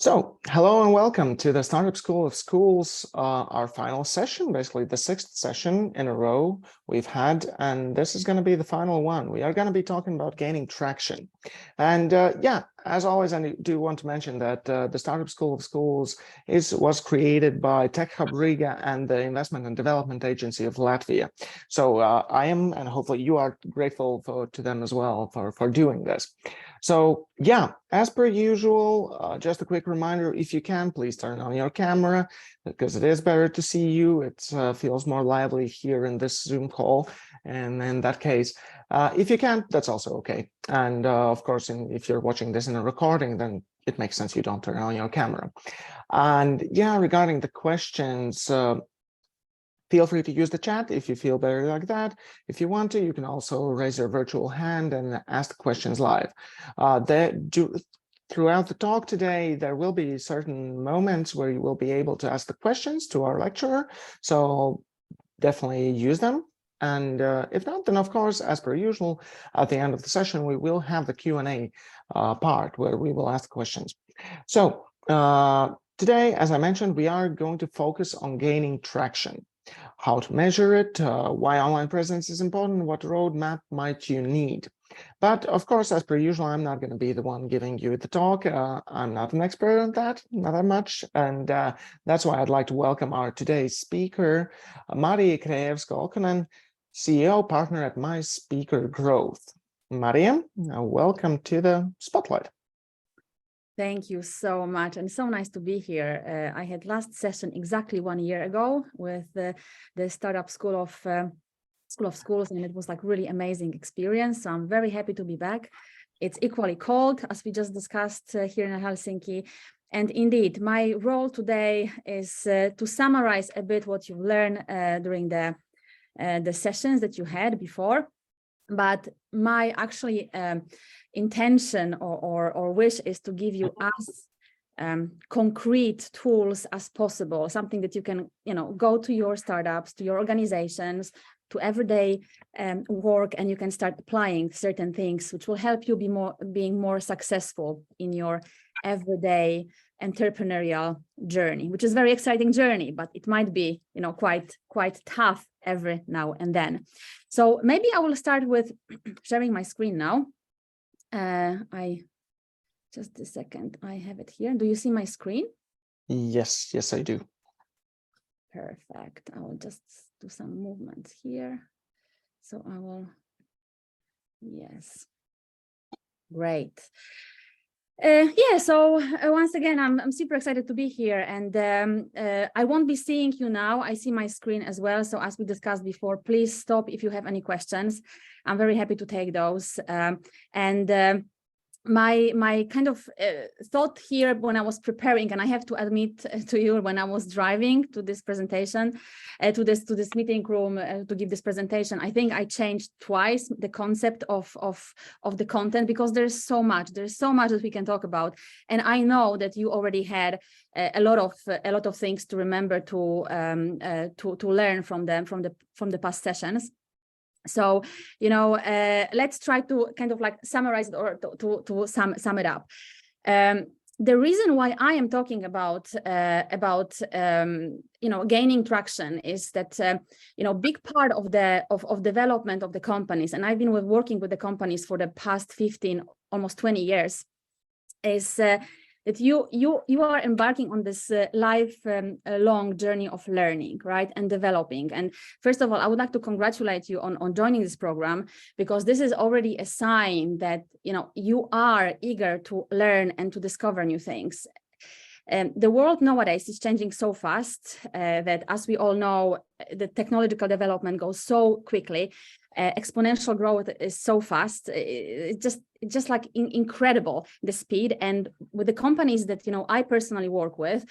So, hello and welcome to the Startup School of Schools, our final session, basically the sixth session in a row we've had, and this is going to be the final one. We are going to be talking about gaining traction. And yeah, as always, I do want to mention that the Startup School of Schools was created by TechHub Riga and the Investment and Development Agency of Latvia. So I am, and hopefully you are grateful to them as well for doing this. So yeah, as per usual, just a quick reminder, if you can, please turn on your camera because it is better to see you. It feels more lively here in this Zoom call. And in that case, if you can't, that's also okay. And of course, if you're watching this in a recording, then it makes sense you don't turn on your camera. And yeah, regarding the questions, feel free to use the chat if you feel better like that. If you want to, you can also raise your virtual hand and ask questions live. Throughout the talk today, there will be certain moments where you will be able to ask the questions to our lecturer. So definitely use them. And if not, then of course, as per usual, at the end of the session, we will have the Q&A part where we will ask questions. So today, as I mentioned, we are going to focus on gaining traction. How to measure it, why online presence is important, what roadmap might you need. But of course, as per usual, I'm not going to be the one giving you the talk. I'm not an expert on that, not that much. And that's why I'd like to welcome our today's speaker, Marija Krajewska-Okkonen, CEO partner at My Speaker Growth. Marija, welcome to the spotlight. Thank you so much, and so nice to be here. I had last session exactly 1 year ago with the Startup School of Schools, and it was like really amazing experience. So I'm very happy to be back. It's equally cold, as we just discussed here in Helsinki. And indeed, my role today is to summarize a bit what you learned during the sessions that you had before. But my actually intention or wish is to give you as concrete tools as possible, something that you can, go to your startups, to your organizations, to everyday work, and you can start applying certain things which will help you being more successful in your everyday entrepreneurial journey, which is a very exciting journey, but it might be, quite tough every now and then. So maybe I will start with sharing my screen now. Just a second, I have it here. Do you see my screen? Yes, I do. Perfect. I will just do some movements here. So I will, yes, great. So once again, I'm super excited to be here, and I won't be seeing you now. I see my screen as well. So as we discussed before, please stop if you have any questions. I'm very happy to take those. My kind of thought here when I was preparing, and I have to admit to you, when I was driving to this presentation, to this meeting room to give this presentation, I think I changed twice the concept of the content, because there's so much that we can talk about, and I know that you already had a lot of things to remember to learn from the past sessions. So, let's try to kind of like summarize it, or to sum it up. The reason why I am talking about gaining traction is that big part of development of the companies, and I've been working with the companies for the past 15, almost 20 years, is that you are embarking on this lifelong journey of learning, right, and developing. And first of all, I would like to congratulate you on joining this program, because this is already a sign that you are eager to learn and to discover new things. The world nowadays is changing so fast that, as we all know, the technological development goes so quickly. Exponential growth is so fast. It's just like incredible, the speed. And with the companies that I personally work with,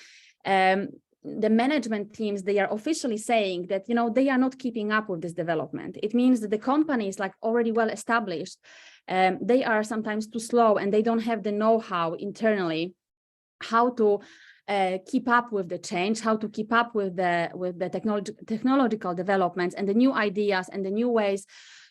the management teams, they are officially saying that they are not keeping up with this development. It means that the companies, like already well established, they are sometimes too slow, and they don't have the know-how internally how to keep up with the change, how to keep up with the technological developments and the new ideas and the new ways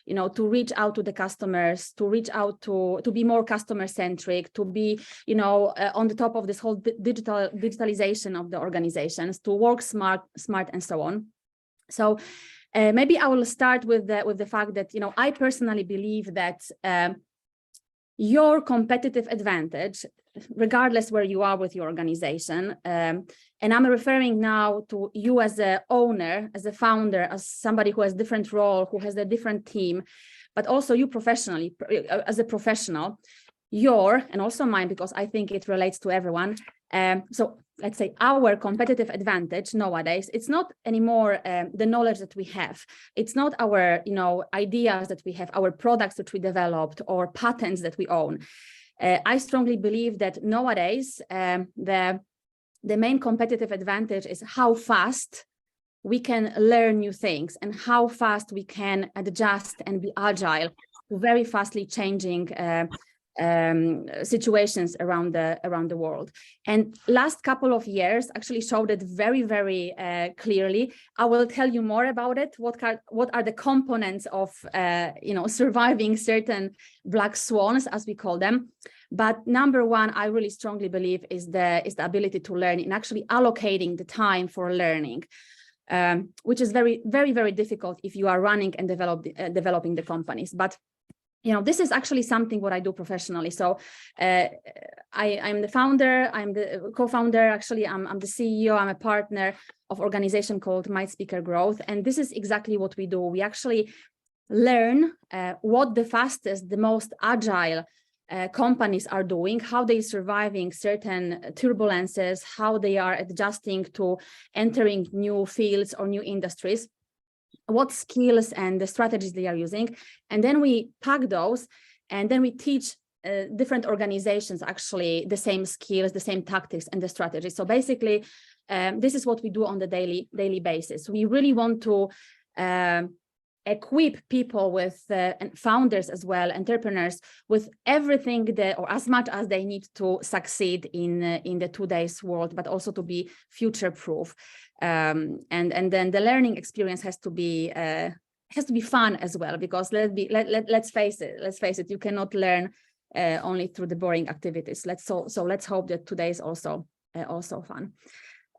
to reach out to the customers, to reach out to be more customer centric, to be, on the top of this whole digitalization of the organizations, to work smart, and so on. So maybe I will start with the fact that, I personally believe that your competitive advantage, regardless where you are with your organization, and I'm referring now to you as an owner, as a founder, as somebody who has different role, who has a different team, but also you professionally, as a professional, and also mine, because I think it relates to everyone. So let's say our competitive advantage nowadays, it's not anymore the knowledge that we have. It's not our, ideas that we have, our products that we developed, or patents that we own. I strongly believe that nowadays, the main competitive advantage is how fast we can learn new things and how fast we can adjust and be agile to very fastly changing situations around the world. And last couple of years actually showed it very, very clearly. I will tell you more about it. What are the components of surviving certain black swans, as we call them. But number one, I really strongly believe is the ability to learn and actually allocating the time for learning, which is very, very, very difficult if you are running and developing the companies. But this is actually something what I do professionally. So I'm the founder, I'm the co-founder, actually, I'm the CEO, I'm a partner of an organization called My Speaker Growth. And this is exactly what we do. We actually learn what the fastest, the most agile companies are doing, how they're surviving certain turbulences, how they are adjusting to entering new fields or new industries, what skills and the strategies they are using. And then we pack those, and then we teach different organizations actually the same skills, the same tactics and the strategies. So basically, this is what we do on the daily basis. We really want to equip people with and founders as well, entrepreneurs, with everything or as much as they need to succeed in the today's world, but also to be future proof. And then the learning experience has to be fun as well, because let's face it, you cannot learn only through the boring activities. Let's hope that today is also fun.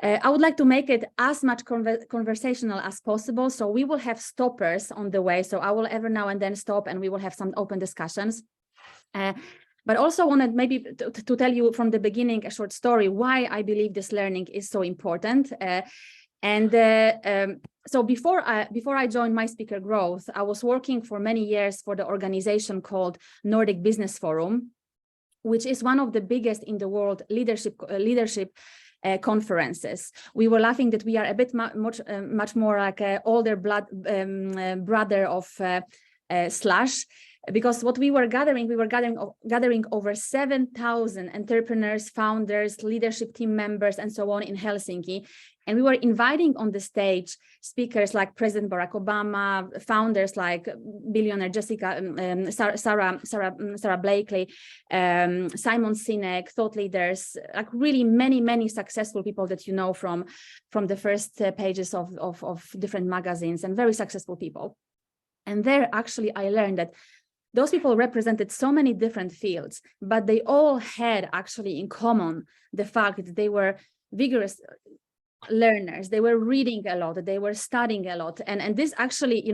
I would like to make it as much conversational as possible. So we will have stoppers on the way. So I will every now and then stop, and we will have some open discussions. But also wanted maybe to tell you from the beginning a short story why I believe this learning is so important. So before I joined My Speaker Growth, I was working for many years for the organization called Nordic Business Forum, which is one of the biggest in the world leadership conferences. We were laughing that we are a bit much more like an older brother of Slash, because what we were gathering over 7,000 entrepreneurs, founders, leadership team members, and so on in Helsinki. And we were inviting on the stage speakers like President Barack Obama, founders like billionaire Sarah Blakely, Simon Sinek, thought leaders, like really many successful people that you know from the first pages of different magazines, and very successful people. And there actually I learned that those people represented so many different fields, but they all had actually in common the fact that they were vigorous learners. They were reading a lot, they were studying a lot. And this actually,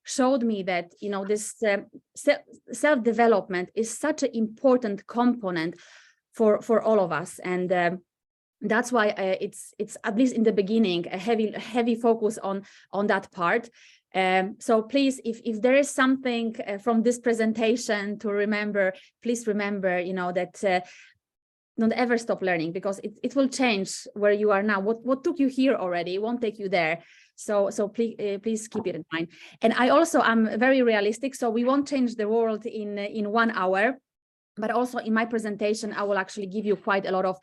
showed me that, this self-development is such an important component for all of us. And that's why it's at least in the beginning, a heavy focus on that part. So please, if there is something from this presentation to remember, please remember, that don't ever stop learning, because it will change where you are now. What took you here already won't take you there. So please keep it in mind. And I also am very realistic. So we won't change the world in 1 hour, but also in my presentation, I will actually give you quite a lot of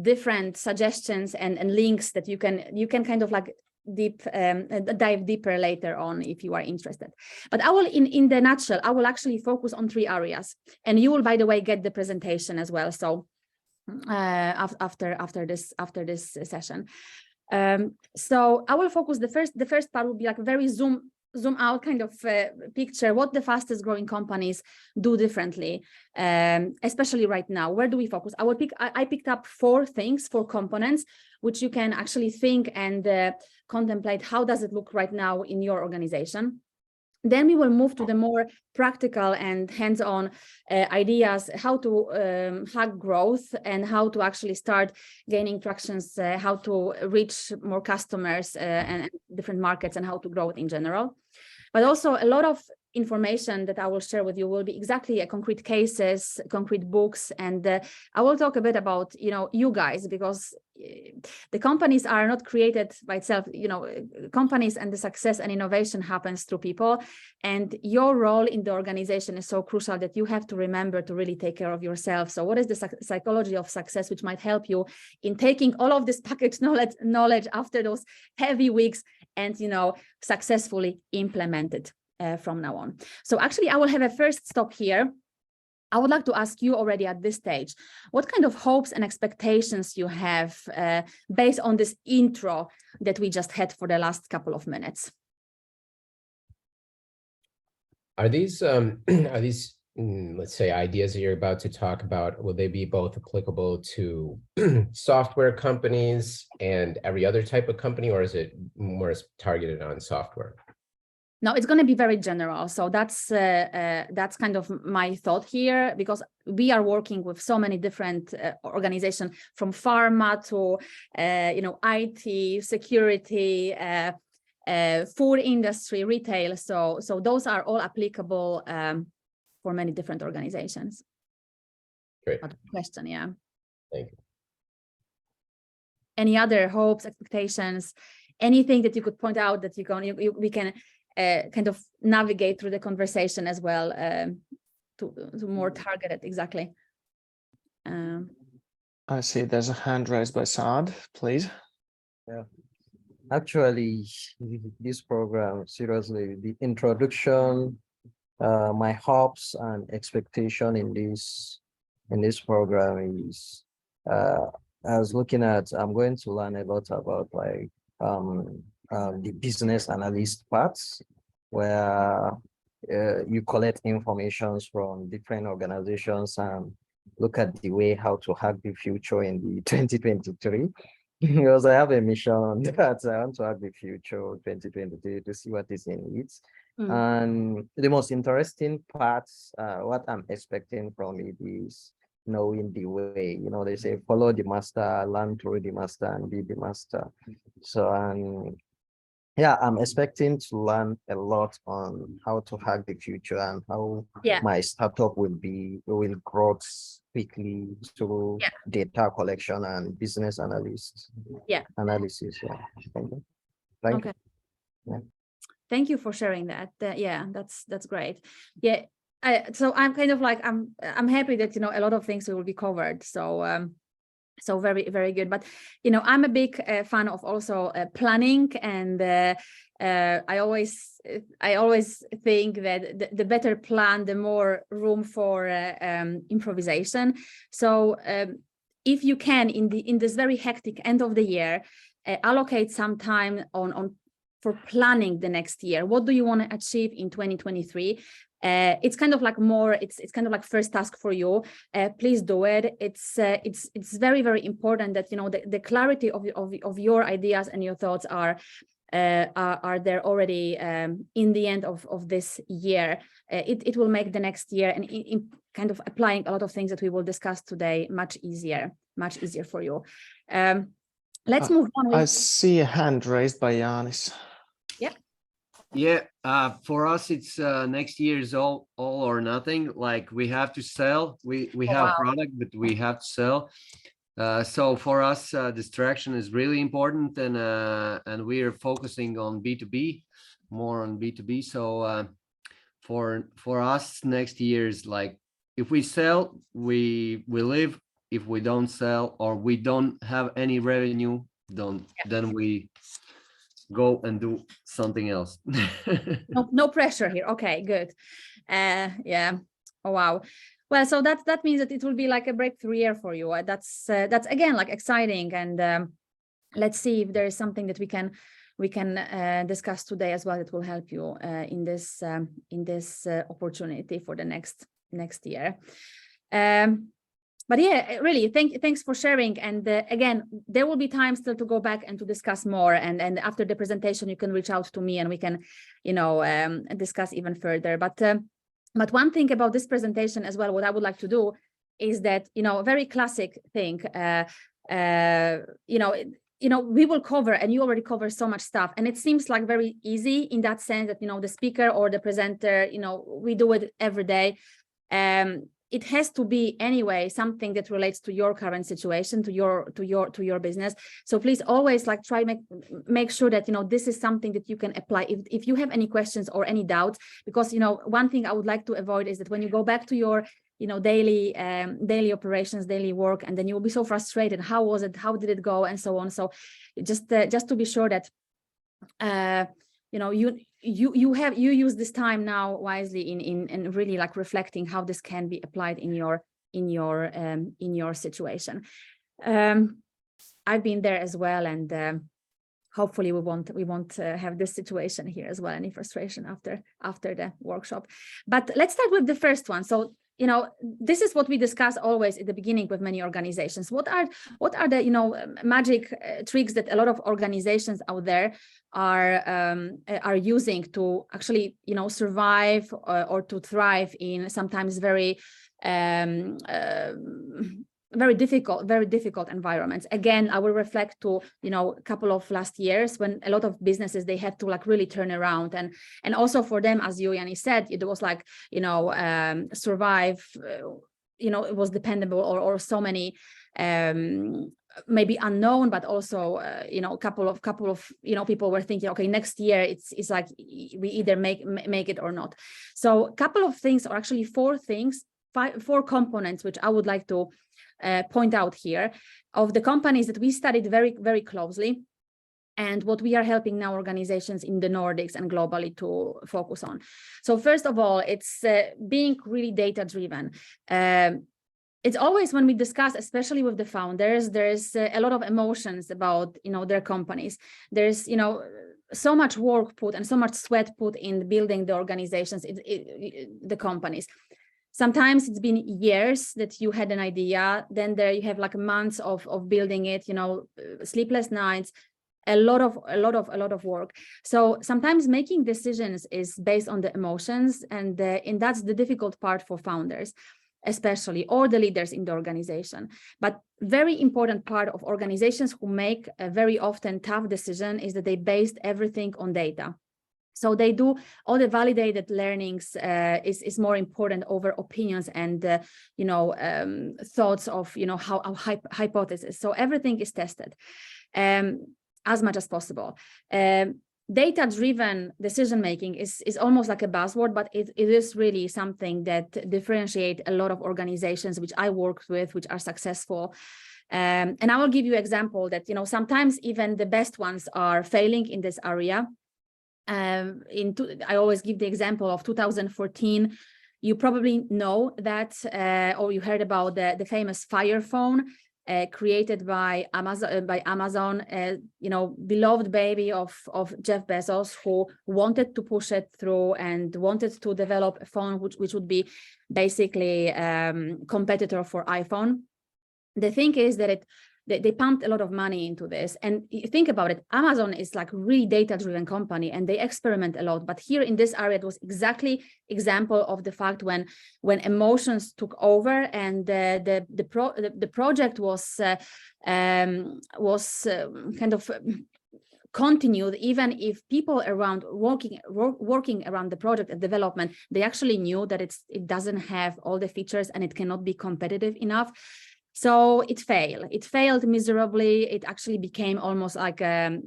different suggestions and links that you can kind of like dive deeper later on if you are interested. But I will, in the nutshell, I will actually focus on 3 areas, and you will, by the way, get the presentation as well. So after this session, so I will focus. The first part will be like very zoom zoom out kind of picture what the fastest growing companies do differently, especially right now. Where do we focus? I picked up 4 things, 4 components, which you can actually think and contemplate how does it look right now in your organization. Then we will move to the more practical and hands-on ideas, how to hack growth and how to actually start gaining tractions, how to reach more customers and different markets, and how to grow it in general. But also a lot of information that I will share with you will be exactly concrete cases, concrete books, and I will talk a bit about, you guys, because the companies are not created by itself. Companies and the success and innovation happens through people, and your role in the organization is so crucial that you have to remember to really take care of yourself. So what is the psychology of success, which might help you in taking all of this package knowledge after those heavy weeks and successfully implement it from now on. So actually, I will have a first stop here. I would like to ask you already at this stage, what kind of hopes and expectations you have based on this intro that we just had for the last couple of minutes? Are these let's say ideas that you're about to talk about, will they be both applicable to software companies and every other type of company, or is it more targeted on software? No, it's going to be very general. So that's kind of my thought here, because we are working with so many different organizations, from pharma to IT, security, food industry, retail. So those are all applicable for many different organizations. Great question. Yeah. Thank you. Any other hopes, expectations, anything that you could point out that we can kind of navigate through the conversation as well to more targeted? Exactly. I see there's a hand raised by Saad, please. Yeah, actually, this program, seriously, the introduction, my hopes and expectation in this program is, I was looking at, I'm going to learn a lot about like the business analyst parts, where you collect information from different organizations and look at the way how to hack the future in the 2023. Because I have a mission that I want to hack the future 2023 to see what is in it. And the most interesting parts, what I'm expecting from it is knowing the way. They say follow the master, learn through the master, and be the master. So yeah, I'm expecting to learn a lot on how to hack the future and how my startup will grow quickly through data collection and business analysis. Analysis. Thank you. Yeah. Thank you for sharing that. That's great. Yeah. So I'm kind of like, I'm happy that a lot of things will be covered. So very, very good. But I'm a big fan of also planning, and I always think that the better plan, the more room for improvisation. So if you can, in this very hectic end of the year, allocate some time for planning the next year. What do you want to achieve in 2023? It's kind of like it's kind of like first task for you. Please do it. It's very, very important that the clarity of your ideas and your thoughts are there already in the end of this year. It will make the next year and in kind of applying a lot of things that we will discuss today much easier for you. Let's move on. I see a hand raised by Yanis. Yeah, for us, it's next year is all or nothing. Like, we have to sell. We have product, but we have to sell. So for us, distraction is really important, and we are focusing on B2B, more on B2B. So for us, next year is like, if we sell, we live. If we don't sell or we don't have any revenue, then we go and do something else. No pressure here. Okay, good. Yeah. Oh, wow. Well, so that means that it will be like a breakthrough year for you. That's again like exciting, and let's see if there is something that we can we can discuss today as well that will help you in this opportunity for the next year. But yeah, really, thanks for sharing. And again, there will be time still to go back and to discuss more. And after the presentation, you can reach out to me and we can, discuss even further. But one thing about this presentation as well, what I would like to do is that, a very classic thing, we will cover, and you already cover so much stuff, and it seems like very easy in that sense that, the speaker or the presenter, we do it every day. It has to be anyway something that relates to your current situation, to your business. So please always try make sure that this is something that you can apply if you have any questions or any doubts, because one thing I would like to avoid is that when you go back to your daily operations, daily work, and then you'll be so frustrated. How was it? How did it go? And so on. So just to be sure that you use this time now wisely in really reflecting how this can be applied in your situation. I've been there as well, and hopefully we won't have this situation here as well, any frustration after the workshop. But let's start with the first one. So this is what we discuss always at the beginning with many organizations. What are the magic tricks that a lot of organizations out there are using to actually survive or to thrive in sometimes very difficult environments. Again, I will reflect to a couple of last years when a lot of businesses, they had to really turn around, and also for them, as you, Yanni, said, it was survive. It was dependable or so many maybe unknown, but also a couple of people were thinking, okay, next year it's like we either make it or not. So a couple of things, or actually four components, which I would like to point out here, of the companies that we studied very, very closely, and what we are helping now organizations in the Nordics and globally to focus on. So first of all, it's being really data-driven. It's always, when we discuss, especially with the founders, there's a lot of emotions about their companies. There's so much work put and so much sweat put in building the organizations, the companies. Sometimes it's been years that you had an idea, then there you have months of building it, sleepless nights, a lot of work. So sometimes making decisions is based on the emotions, and that's the difficult part for founders, especially, or the leaders in the organization. But very important part of organizations who make a very often tough decision is that they based everything on data. So they do all the validated learnings is more important over opinions and thoughts of how hypothesis. So everything is tested as much as possible. Data-driven decision making is almost like a buzzword, but it is really something that differentiate a lot of organizations which I worked with, which are successful. And I will give you an example that sometimes even the best ones are failing in this area. I always give the example of 2014. You probably know that, or you heard about the famous Fire phone created by Amazon, beloved baby of Jeff Bezos, who wanted to push it through and wanted to develop a phone which would be basically competitor for iPhone. The thing is that they pumped a lot of money into this. And you think about it, Amazon is really data-driven company, and they experiment a lot. But here in this area, it was exactly example of the fact when emotions took over, and the project was kind of continued, even if people around working around the project and development, they actually knew that it doesn't have all the features and it cannot be competitive enough. So it failed miserably. It actually became almost like a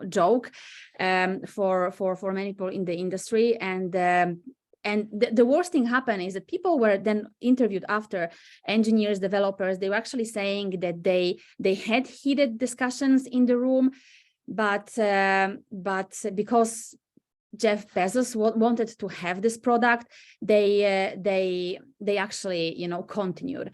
joke for many people in the industry. And the worst thing happened is that people were then interviewed after, engineers, developers. They were actually saying that they had heated discussions in the room, but because Jeff Bezos wanted to have this product, they actually, you know, continued.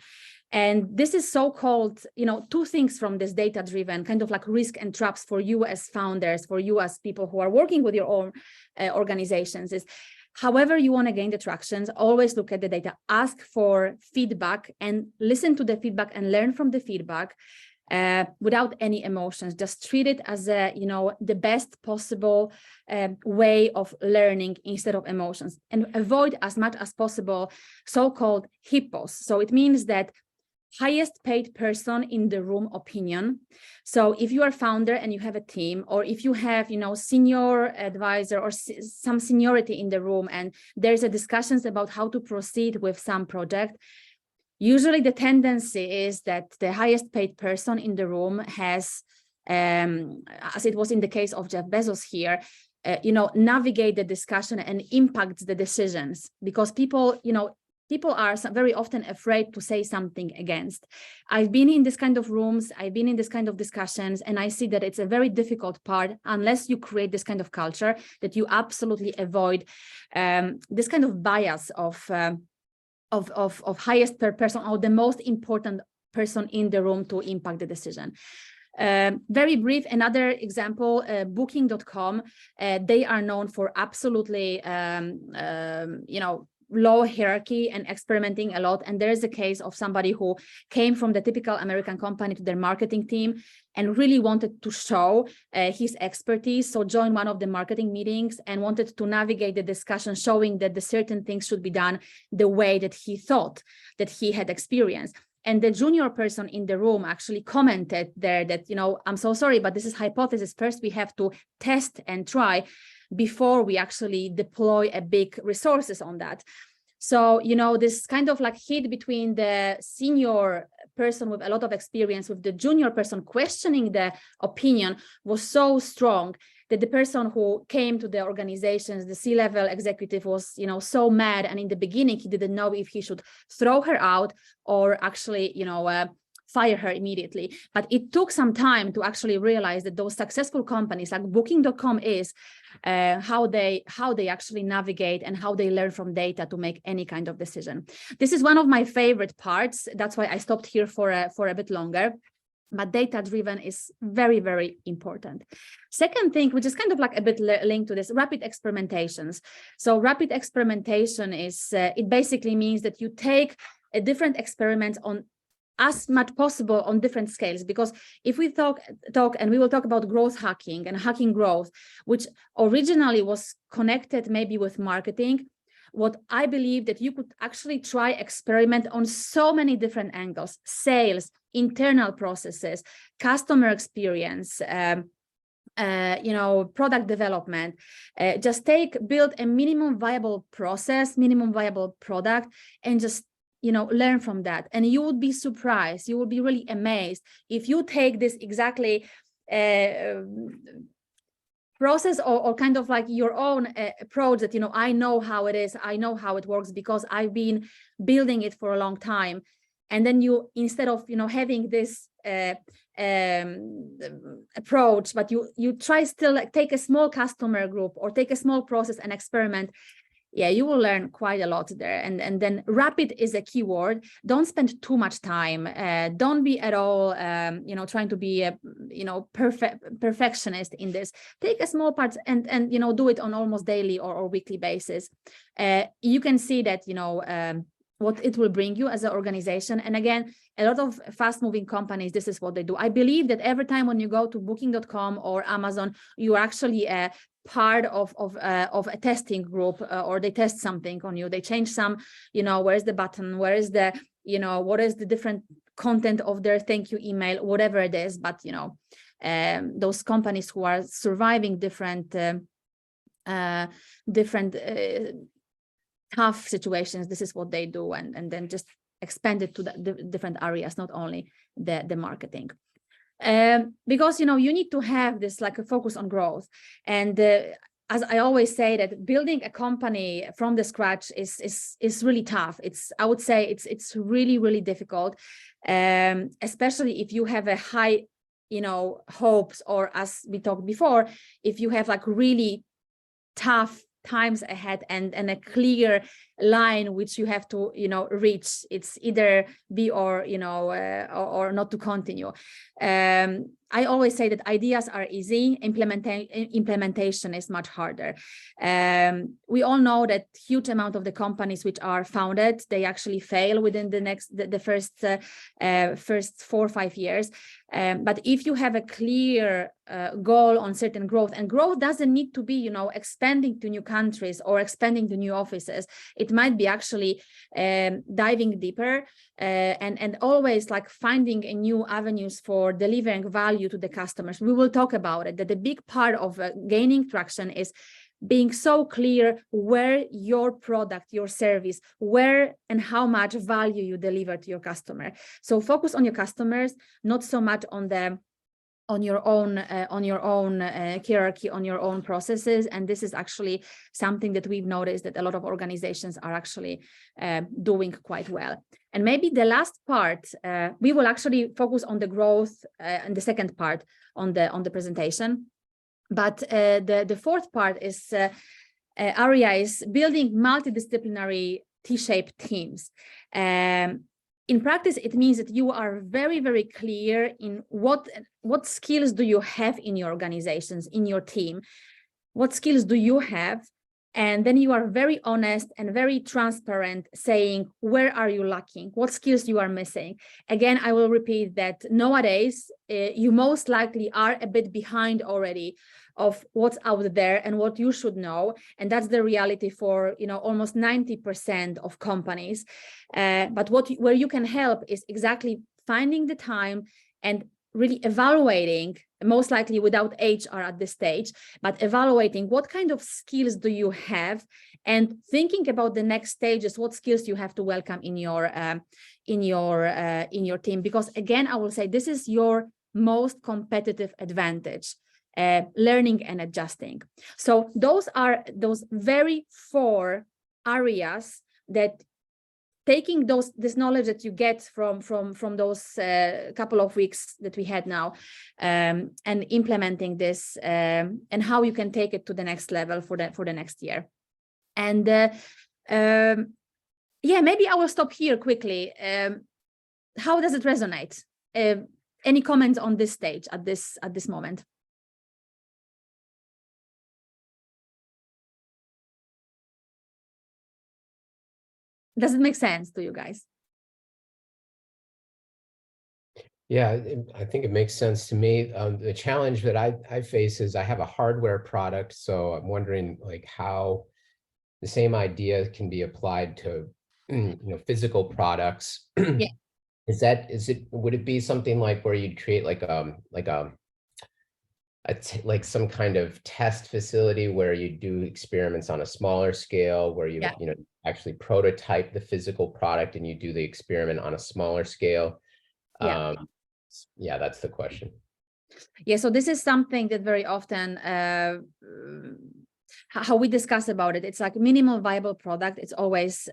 And this is so-called, you know, two things from this data-driven kind of like risk and traps for you as founders, for you as people who are working with your own organizations is, however you want to gain the tractions, always look at the data, ask for feedback and listen to the feedback and learn from the feedback without any emotions. Just treat it as a, you know, the best possible way of learning instead of emotions, and avoid as much as possible so-called hippos. So it means that highest paid person in the room opinion. So if you are founder and you have a team, or if you have, you know, senior advisor or some seniority in the room, and there's a discussions about how to proceed with some project, usually the tendency is that the highest paid person in the room has, as it was in the case of Jeff Bezos here, you know, navigate the discussion and impact the decisions, because people, you know, people are very often afraid to say something against. I've been in this kind of rooms, I've been in this kind of discussions, and I see that it's a very difficult part, unless you create this kind of culture, that you absolutely avoid this kind of bias of highest per person, or the most important person in the room to impact the decision. Very brief, another example, booking.com, they are known for absolutely, you know, low hierarchy and experimenting a lot. And there's a case of somebody who came from the typical American company to their marketing team and really wanted to show his expertise. So joined one of the marketing meetings and wanted to navigate the discussion, showing that the certain things should be done the way that he thought, that he had experienced. And the junior person in the room actually commented there that, you know, I'm so sorry, but this is hypothesis. First, we have to test and try before we actually deploy a big resources on that. So, you know, this kind of like hit between the senior person with a lot of experience with the junior person questioning the opinion was so strong that the person who came to the organizations, the C-level executive, was, you know, so mad. And in the beginning, he didn't know if he should throw her out or actually, you know, fire her immediately. But it took some time to actually realize that those successful companies like booking.com is how they actually navigate and how they learn from data to make any kind of decision. This is one of my favorite parts. That's why I stopped here for a bit longer. But data-driven is very, very important. Second thing, which is kind of like a bit linked to this, rapid experimentations. So rapid experimentation is, it basically means that you take a different experiment on as much possible on different scales, because if we talk and we will talk about growth hacking and hacking growth, which originally was connected maybe with marketing, what I believe that you could actually try experiment on so many different angles: sales, internal processes, customer experience, you know, product development. Just build a minimum viable process, minimum viable product, and just, you know, learn from that. And you would be surprised, you will be really amazed if you take this exactly process or kind of like your own approach that, you know, I know how it is, I know how it works because I've been building it for a long time. And then you, instead of, you know, having this approach, but you try still like take a small customer group or take a small process and experiment, yeah, you will learn quite a lot there. And then rapid is a key word. Don't spend too much time. Don't be at all, you know, trying to be a, you know, perfectionist in this. Take a small part and you know, do it on almost daily or weekly basis. You can see that, you know, what it will bring you as an organization. And again, a lot of fast-moving companies, this is what they do. I believe that every time when you go to booking.com or Amazon, you are actually a part of a testing group, or they test something on you. They change some, you know, where's the button, where is the, you know, what is the different content of their thank you email, whatever it is. But, you know, those companies who are surviving different tough situations, this is what they do, and then just expand it to the different areas, not only the marketing. Because, you know, you need to have this like a focus on growth. And as I always say, that building a company from the scratch is really tough. I would say it's really, really difficult, especially if you have a high, you know, hopes, or as we talked before, if you have like really tough times ahead and a clear line which you have to reach. It's either be or or not to continue. I always say that ideas are easy, implementation is much harder. We all know that huge amount of the companies which are founded, they actually fail within the first 4 or 5 years. But if you have a clear goal on certain growth, and growth doesn't need to be expanding to new countries or expanding to new offices. It might be actually diving deeper and always like finding a new avenues for delivering value to the customers. We will talk about it, that the big part of gaining traction is being so clear where your product, your service, where and how much value you deliver to your customer. So focus on your customers, not so much on your own hierarchy, on your own processes. And this is actually something that we've noticed that a lot of organizations are actually doing quite well. And maybe the last part, we will actually focus on the growth and the second part on the presentation. But the fourth part is area is building multidisciplinary T-shaped teams. In practice, it means that you are very, very clear in what skills do you have in your organizations, in your team, what skills do you have, and then you are very honest and very transparent, saying where are you lacking, what skills you are missing. Again, I will repeat that nowadays you most likely are a bit behind already of what's out there and what you should know, and that's the reality for almost 90% of companies. But where you can help is exactly finding the time and really evaluating, most likely without HR at this stage, but evaluating what kind of skills do you have and thinking about the next stages, what skills you have to welcome in your team. Because again, I will say this is your most competitive advantage. Learning and adjusting. So those are those very 4 areas that taking this knowledge that you get from those couple of weeks that we had now and implementing this and how you can take it to the next level for the next year. And yeah, maybe I will stop here quickly. How does it resonate? Any comments on this stage at this moment? Does it make sense to you guys? Yeah, I think it makes sense to me. The challenge that I face is I have a hardware product, so I'm wondering like how the same idea can be applied to physical products. Yeah. Would it be something like where you'd create like some kind of test facility where you do experiments on a smaller scale, where you actually prototype the physical product and you do the experiment on a smaller scale? Yeah, that's the question. Yeah, so this is something that very often how we discuss about it. It's like minimal viable product. It's always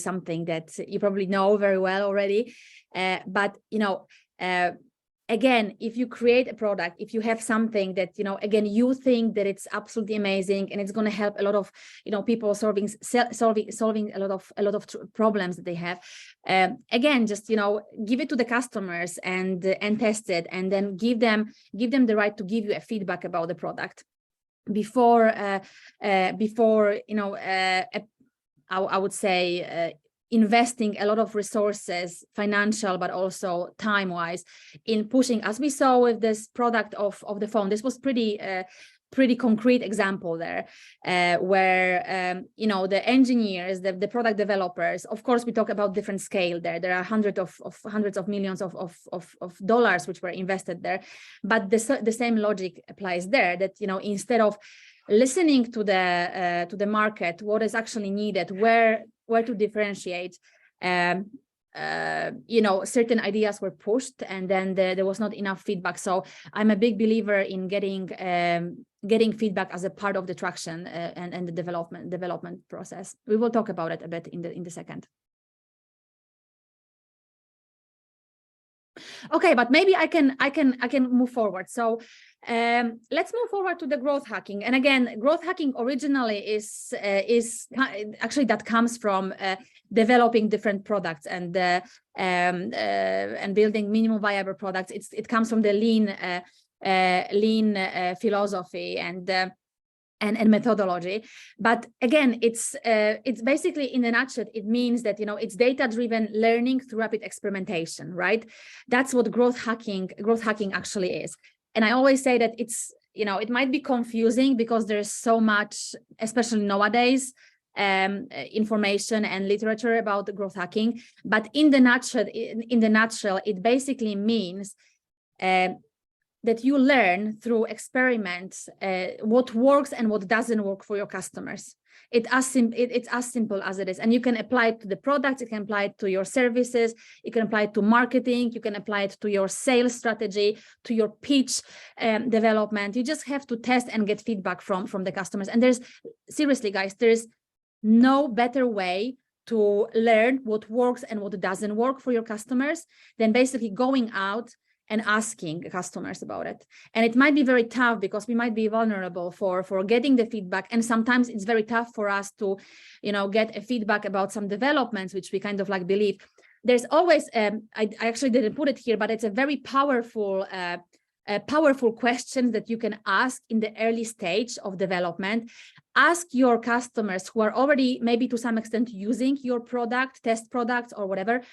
something that you probably know very well already. But again, if you create a product, if you have something that, again, you think that it's absolutely amazing and it's going to help a lot of, people solving a lot of problems that they have. Again, just, give it to the customers and test it, and then give them the right to give you a feedback about the product before I would say, investing a lot of resources, financial, but also time-wise, in pushing, as we saw with this product of the phone. This was pretty concrete example there, where the engineers, the product developers, of course, we talk about different scale there. There are hundreds of millions of dollars which were invested there, but the same logic applies there. That instead of listening to the market, what is actually needed, where to differentiate, certain ideas were pushed, and then there was not enough feedback. So I'm a big believer in getting feedback as a part of the traction and the development process. We will talk about it a bit in the second. Okay, but maybe I can move forward. So let's move forward to the growth hacking. And again, growth hacking originally is actually that comes from developing different products and building minimum viable products. It comes from the lean philosophy and methodology. But again, it's basically, in a nutshell, it means that, you know, it's data-driven learning through rapid experimentation, right? That's what growth hacking actually is. And I always say that it's, you know, it might be confusing because there's so much, especially nowadays, information and literature about the growth hacking. But in the nutshell, it basically means that you learn through experiments what works and what doesn't work for your customers. It's as simple as it is. And you can apply it to the products, you can apply it to your services, you can apply it to marketing, you can apply it to your sales strategy, to your pitch development. You just have to test and get feedback from the customers. And there's, seriously guys, there's no better way to learn what works and what doesn't work for your customers than basically going out and asking customers about it. And it might be very tough because we might be vulnerable for getting the feedback. And sometimes it's very tough for us to, you know, get a feedback about some developments, which we kind of like believe. There's always, I actually didn't put it here, but it's a very powerful question that you can ask in the early stage of development. Ask your customers who are already maybe to some extent using your product, test products or whatever.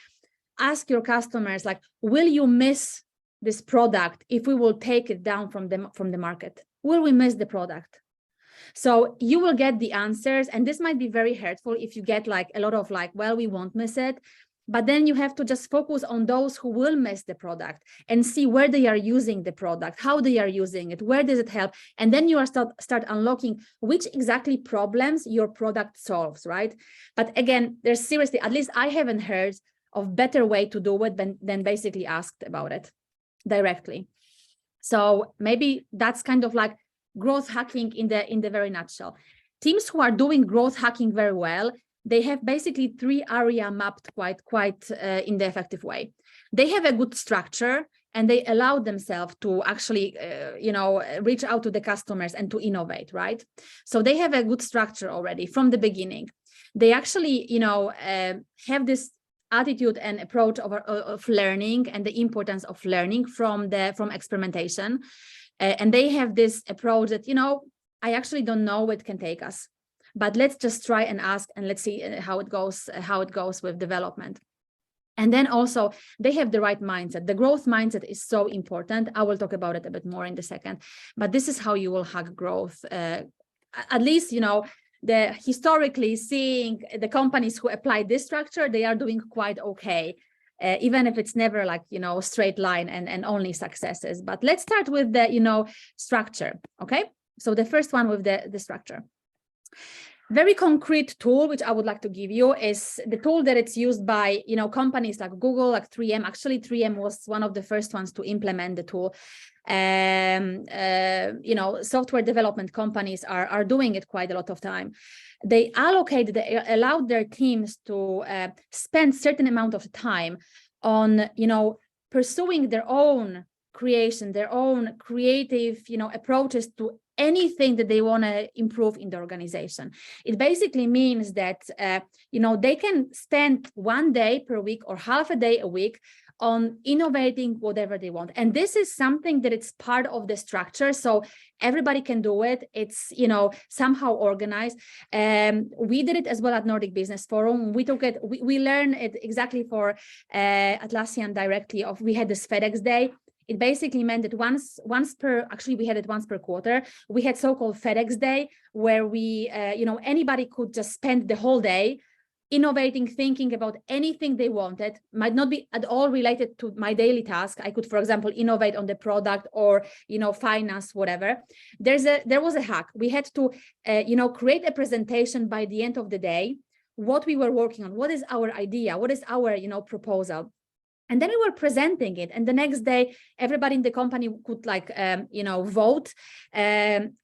Ask your customers, like, will you miss this product if we will take it down from the market? Will we miss the product? So you will get the answers, and this might be very hurtful if you get like a lot of like, well, we won't miss it. But then you have to just focus on those who will miss the product and see where they are using the product, how they are using it, where does it help? And then you are start unlocking which exactly problems your product solves, right? But again, there's seriously, at least I haven't heard of better way to do it than basically asked about it directly. So maybe that's kind of like growth hacking in the very nutshell. Teams who are doing growth hacking very well, they have basically 3 areas mapped quite in the effective way. They have a good structure and they allow themselves to actually you know, reach out to the customers and to innovate, right? So they have a good structure already from the beginning. They actually, you know, have this attitude and approach of learning and the importance of learning from experimentation, and they have this approach that, you know, I actually don't know where it can take us, but let's just try and ask and let's see how it goes with development. And then also they have the right mindset. The growth mindset is so important. I will talk about it a bit more in a second, but this is how you will hack growth. At least, you know, historically seeing the companies who apply this structure, they are doing quite okay, even if it's never like, you know, straight line and only successes. But let's start with the, you know, structure. Okay, so the first one with the structure. Very concrete tool which I would like to give you is the tool that it's used by, you know, companies like Google, like 3M. Actually, 3M was one of the first ones to implement the tool. You know, software development companies are doing it quite a lot of time. They allowed their teams to spend certain amount of time on, you know, pursuing their own creation, their own creative, you know, approaches to anything that they want to improve in the organization. It basically means that, you know, they can spend 1 day per week or half a day a week on innovating whatever they want. And this is something that it's part of the structure. So everybody can do it. It's, you know, somehow organized. We did it as well at Nordic Business Forum. We took it, we learned it exactly for Atlassian directly. We had this FedEx Day. It basically meant that we had it once per quarter. We had so-called FedEx Day where we, you know, anybody could just spend the whole day innovating, thinking about anything they wanted. Might not be at all related to my daily task. I could, for example, innovate on the product or, you know, finance, whatever. There was a hack. We had to, you know, create a presentation by the end of the day, what we were working on, what is our idea, what is our, you know, proposal. And then we were presenting it. And the next day, everybody in the company could like, you know, vote. And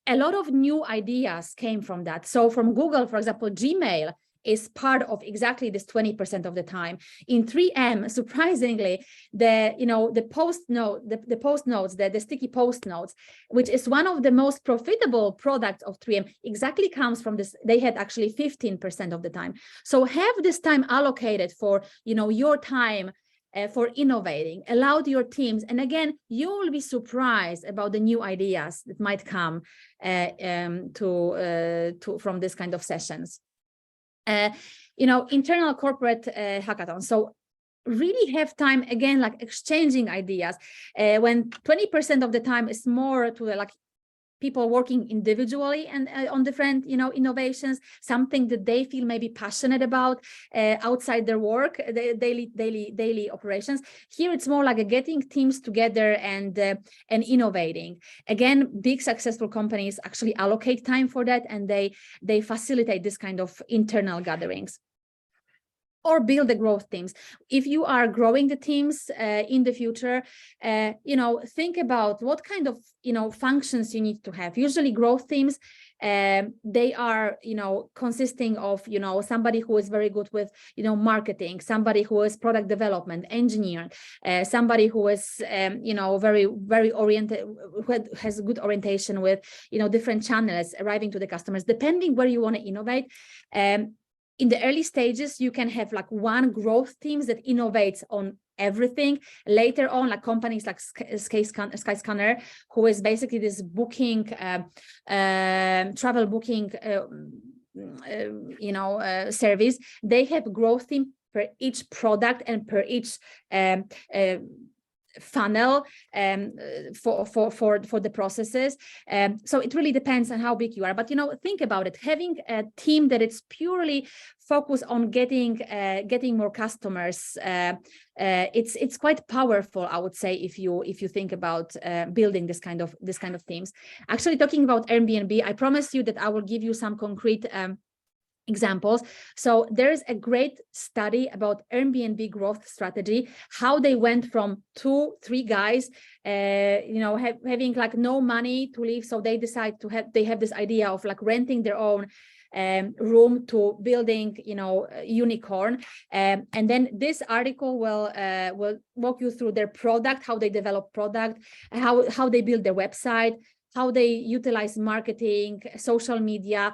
a lot of new ideas came from that. So from Google, for example, Gmail is part of exactly this 20% of the time. In 3M, surprisingly, the post notes, the sticky post notes, which is one of the most profitable products of 3M, exactly comes from this. They had actually 15% of the time. So have this time allocated for, your time for innovating, allowed your teams. And again, you will be surprised about the new ideas that might come from this kind of sessions. Internal corporate hackathon. So really have time, again, like exchanging ideas. When 20% of the time is more to like people working individually and on different, innovations, something that they feel maybe passionate about outside their work, daily operations. Here, it's more like getting teams together and innovating. Again, big successful companies actually allocate time for that, and they facilitate this kind of internal gatherings. Or build the growth teams. If you are growing the teams in the future, think about what kind of functions you need to have. Usually growth teams, they are consisting of somebody who is very good with marketing, somebody who is product development, engineer, somebody who is very oriented, who has good orientation with different channels arriving to the customers, depending where you want to innovate. In the early stages, you can have like one growth teams that innovates on everything. Later on, like companies like Skyscanner, who is basically this booking, travel booking, service. They have growth team per each product and per each funnel for the processes. So it really depends on how big you are, but think about it. Having a team that is purely focused on getting more customers, it's quite powerful, I would say, if you think about building this kind of teams. Actually, talking about Airbnb, I promise you that I will give you some concrete examples. So there is a great study about Airbnb growth strategy, how they went from 2-3 guys, having like no money to live. So they decide they have this idea of like renting their own room to building, unicorn. And then this article will walk you through their product, how they develop product, how they build their website, how they utilize marketing, social media,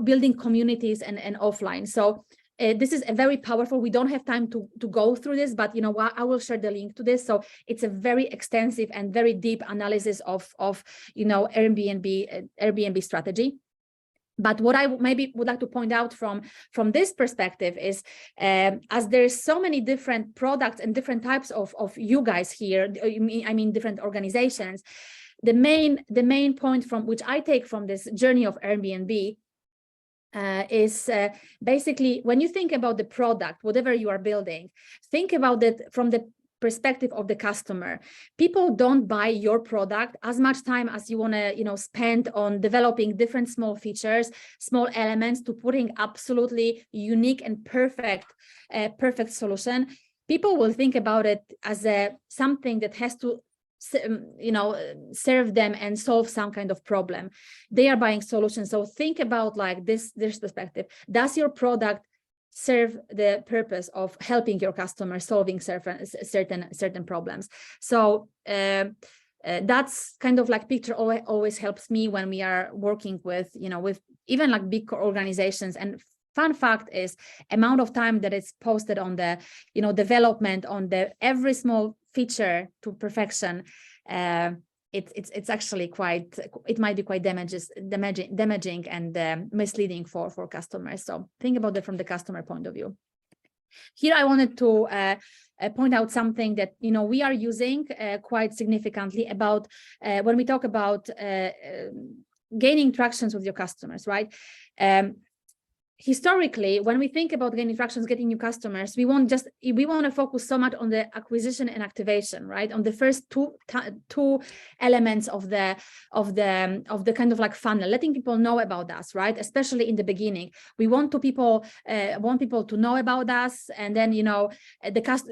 building communities and offline. So this is a very powerful, we don't have time to go through this, but I will share the link to this. So it's a very extensive and very deep analysis of Airbnb strategy. But what I maybe would like to point out from this perspective is, as there's so many different products and different types of you guys here, I mean different organizations, the main point from which I take from this journey of Airbnb is basically, when you think about the product, whatever you are building, think about it from the perspective of the customer. People don't buy your product as much time as you want to spend on developing different small features, small elements, to putting absolutely unique and perfect solution. People will think about it as something that has to serve them and solve some kind of problem. They are buying solutions. So think about like this perspective. Does your product serve the purpose of helping your customer solving certain problems? So that's kind of like picture always helps me when we are working with with even like big organizations. And fun fact is, amount of time that is posted on the development on the every small feature to perfection, it's actually it might be quite damaging and misleading for customers. So think about it from the customer point of view. Here I wanted to point out something that we are using quite significantly about when we talk about gaining tractions with your customers, right? Historically, when we think about gaining tractions, getting new customers, we want to focus so much on the acquisition and activation, right? On the first two elements of the kind of like funnel, letting people know about us, right? Especially in the beginning, we want people to know about us, and then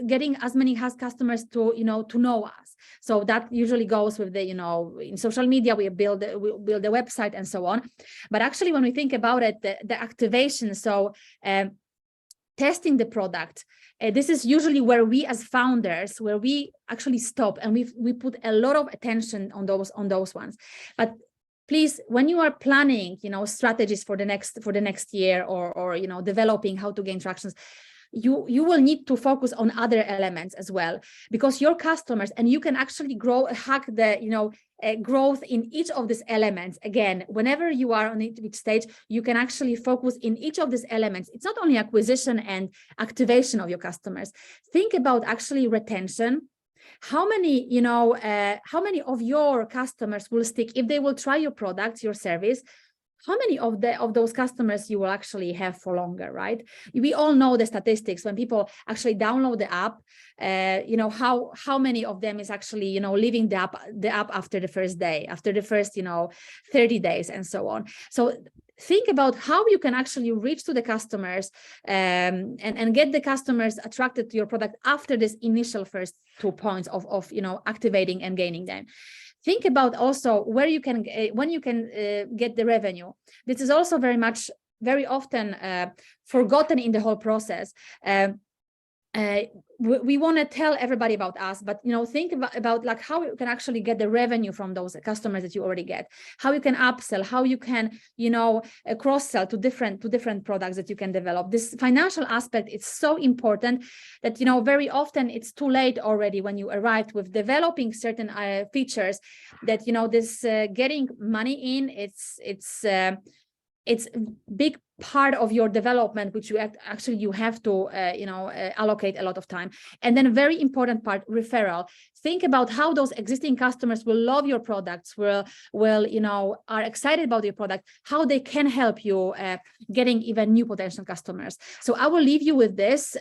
getting as many customers to know us. So that usually goes with the in social media we build the website and so on. But actually, when we think about it, the activation iteration. So testing the product. This is usually where we as founders, where we actually stop and we put a lot of attention on those ones. But please, when you are planning, strategies for the next year, or developing how to gain tractions, you will need to focus on other elements as well, because your customers, and you can actually hack the growth in each of these elements. Again, whenever you are on each stage, you can actually focus in each of these elements. It's not only acquisition and activation of your customers. Think about actually retention. How many of your customers will stick if they will try your product, your service? How many of those customers you will actually have for longer, right? We all know the statistics when people actually download the app. How many of them is actually leaving the app after the first day, after the first 30 days, and so on. So think about how you can actually reach to the customers and get the customers attracted to your product after this initial first 2 points of activating and gaining them. Think about also when you can get the revenue. This is also very often forgotten in the whole process. We want to tell everybody about us, but think about like how you can actually get the revenue from those customers that you already get, how you can upsell, how you can cross-sell to different products that you can develop. This financial aspect is so important that very often it's too late already when you arrived with developing certain features that this getting money in, it's a big part of your development, which you have to allocate a lot of time. And then a very important part, referral. Think about how those existing customers will love your products, are excited about your product, how they can help you getting even new potential customers. So I will leave you with this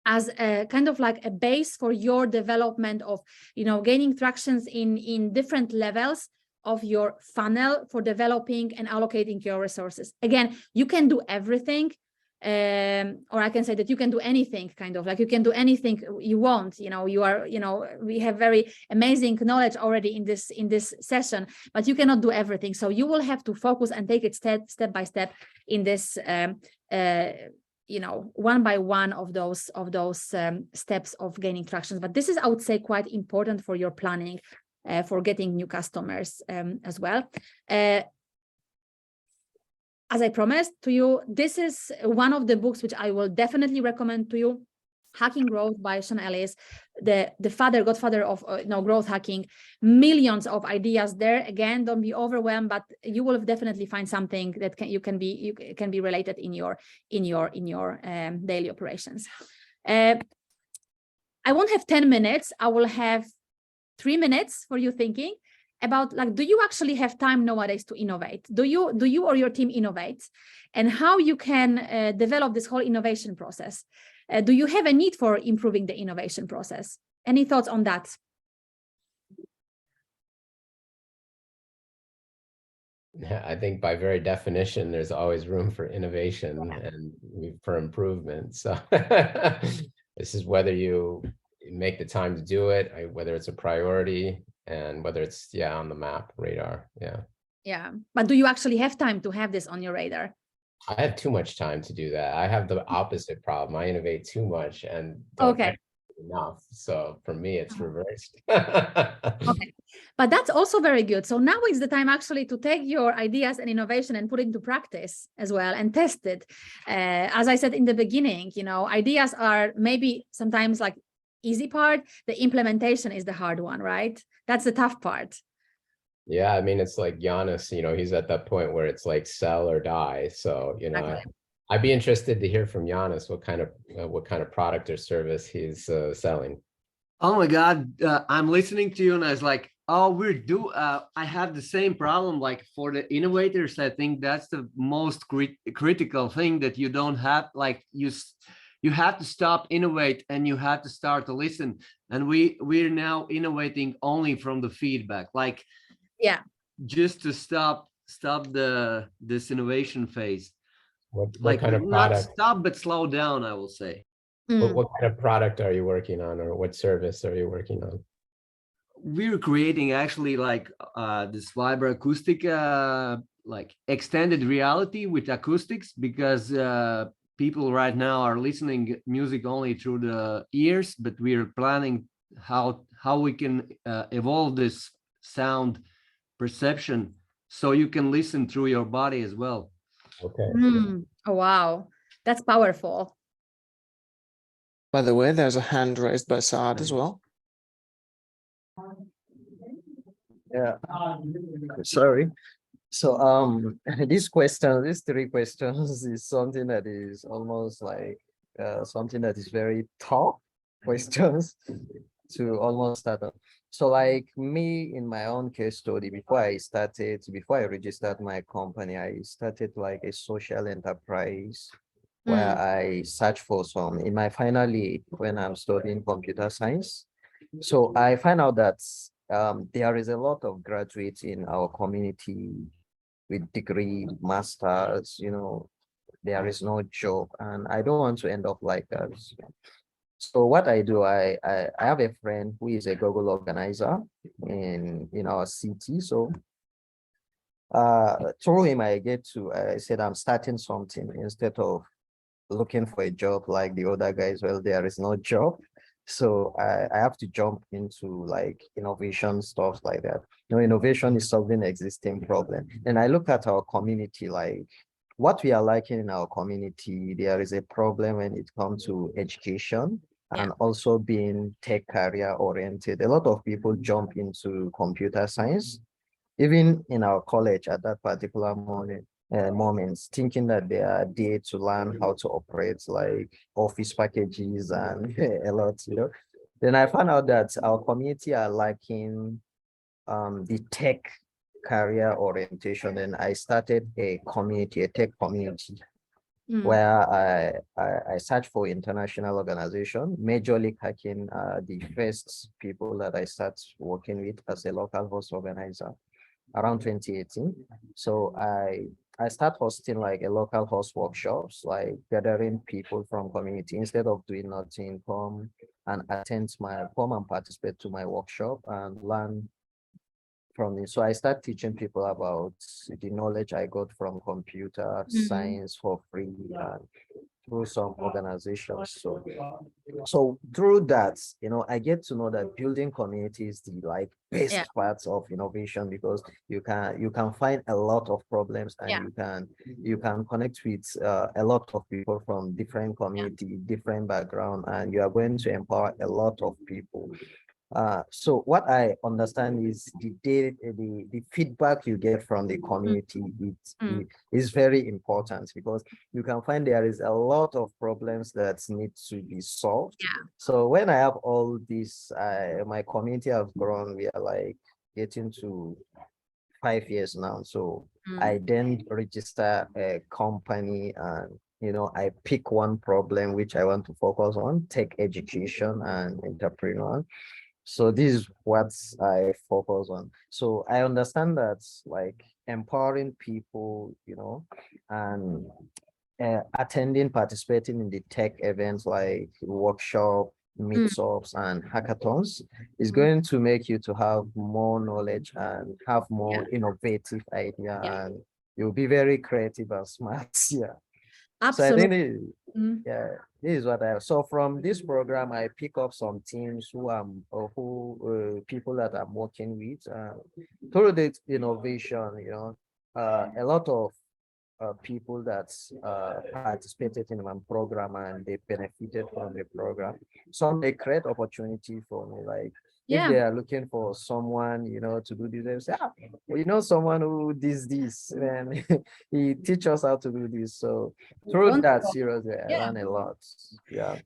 as a kind of like a base for your development of gaining tractions in different levels of your funnel for developing and allocating your resources. Again, you can do everything, or I can say that you can do anything, kind of like you can do anything you want. We have very amazing knowledge already in this session, but you cannot do everything. So you will have to focus and take it step by step in this one by one of those steps of gaining tractions. But this is, I would say, quite important for your planning. For getting new customers as well. As I promised to you, this is one of the books which I will definitely recommend to you. Hacking Growth by Sean Ellis, the godfather of growth hacking. Millions of ideas there. Again, don't be overwhelmed, but you will definitely find something that can be related in your daily operations. I won't have 10 minutes. I will have 3 minutes for you thinking about, like, do you actually have time nowadays to innovate? Do you or your team innovate? And how you can develop this whole innovation process? Do you have a need for improving the innovation process? Any thoughts on that? I think by very definition, there's always room for innovation and for improvement. So this is whether you make the time to do it, whether it's a priority, and whether it's on the map radar. Yeah, but do you actually have time to have this on your radar? I have too much time to do that. I have the opposite problem. I innovate too much and don't enough. So for me, it's reversed. Okay, but that's also very good. So now is the time actually to take your ideas and innovation and put it into practice as well and test it. As I said in the beginning, ideas are maybe sometimes like easy part. The implementation is the hard one, right? That's the tough part. Yeah, I mean, it's like Giannis, he's at that point where it's like sell or die. So, I'd be interested to hear from Giannis what kind of product or service he's selling. Oh my God, I'm listening to you and I was like, oh, I have the same problem. Like for the innovators, I think that's the most critical thing, that you don't have, like you have to stop innovate and you have to start to listen. And we're now innovating only from the feedback, like just to stop this innovation phase. What kind of product? Not stop, but slow down, I will say. What kind of product are you working on, or what service are you working on? We're creating actually like this vibroacoustic like extended reality with acoustics, because people right now are listening music only through the ears, but we're planning how we can evolve this sound perception so you can listen through your body as well. Okay. Oh, wow. That's powerful. By the way, there's a hand raised by Saad as well. Yeah, sorry. So these questions, these three questions is something that is almost like something that is very tough questions to almost start on. So like me in my own case study, before I registered my company, I started like a social enterprise where I searched for some in my final year when I'm studying computer science. So I find out that there is a lot of graduates in our community with degree, masters, there is no job, and I don't want to end up like that. So what I do, I have a friend who is a Google organizer in our city. So through him, I said I'm starting something instead of looking for a job like the other guys. Well, there is no job. So I have to jump into like innovation stuff like that. Innovation is solving existing problem. And I look at our community, like what we are lacking in our community. There is a problem when it comes to education and also being tech career oriented. A lot of people jump into computer science, even in our college at that particular moments, thinking that they are there to learn how to operate like office packages and a lot, Then I found out that our community are lacking the tech career orientation, and I started a tech community, where I searched for international organization, majorly hacking the first people that I start working with as a local host organizer around 2018. So I start hosting like a local host workshops, like gathering people from community instead of doing nothing, come and participate to my workshop and learn from it. So I start teaching people about the knowledge I got from computer science for free and through some organizations. So through that, I get to know that building community is the like best parts of innovation, because you can find a lot of problems, and you can connect with a lot of people from different community, different background, and you are going to empower a lot of people. So what I understand is the feedback you get from the community is very important, because you can find there is a lot of problems that need to be solved. So when I have all this, my community have grown. We are like getting to 5 years now. So I then register a company, and I pick one problem which I want to focus on: tech education and entrepreneur. So this is what I focus on. So I understand that like empowering people, and participating in the tech events like workshop, meetups, and hackathons is going to make you to have more knowledge and have more innovative idea, and you'll be very creative and smart. Absolutely. So I think this is what I have. So from this program, I pick up some teams people that I'm working with through the innovation. A lot of people that participated in one program and they benefited from the program. Some they create opportunity for me, like if they are looking for someone, to do this, they say, someone who does this, and he teach us how to do this. So through that seriously, I learn a lot.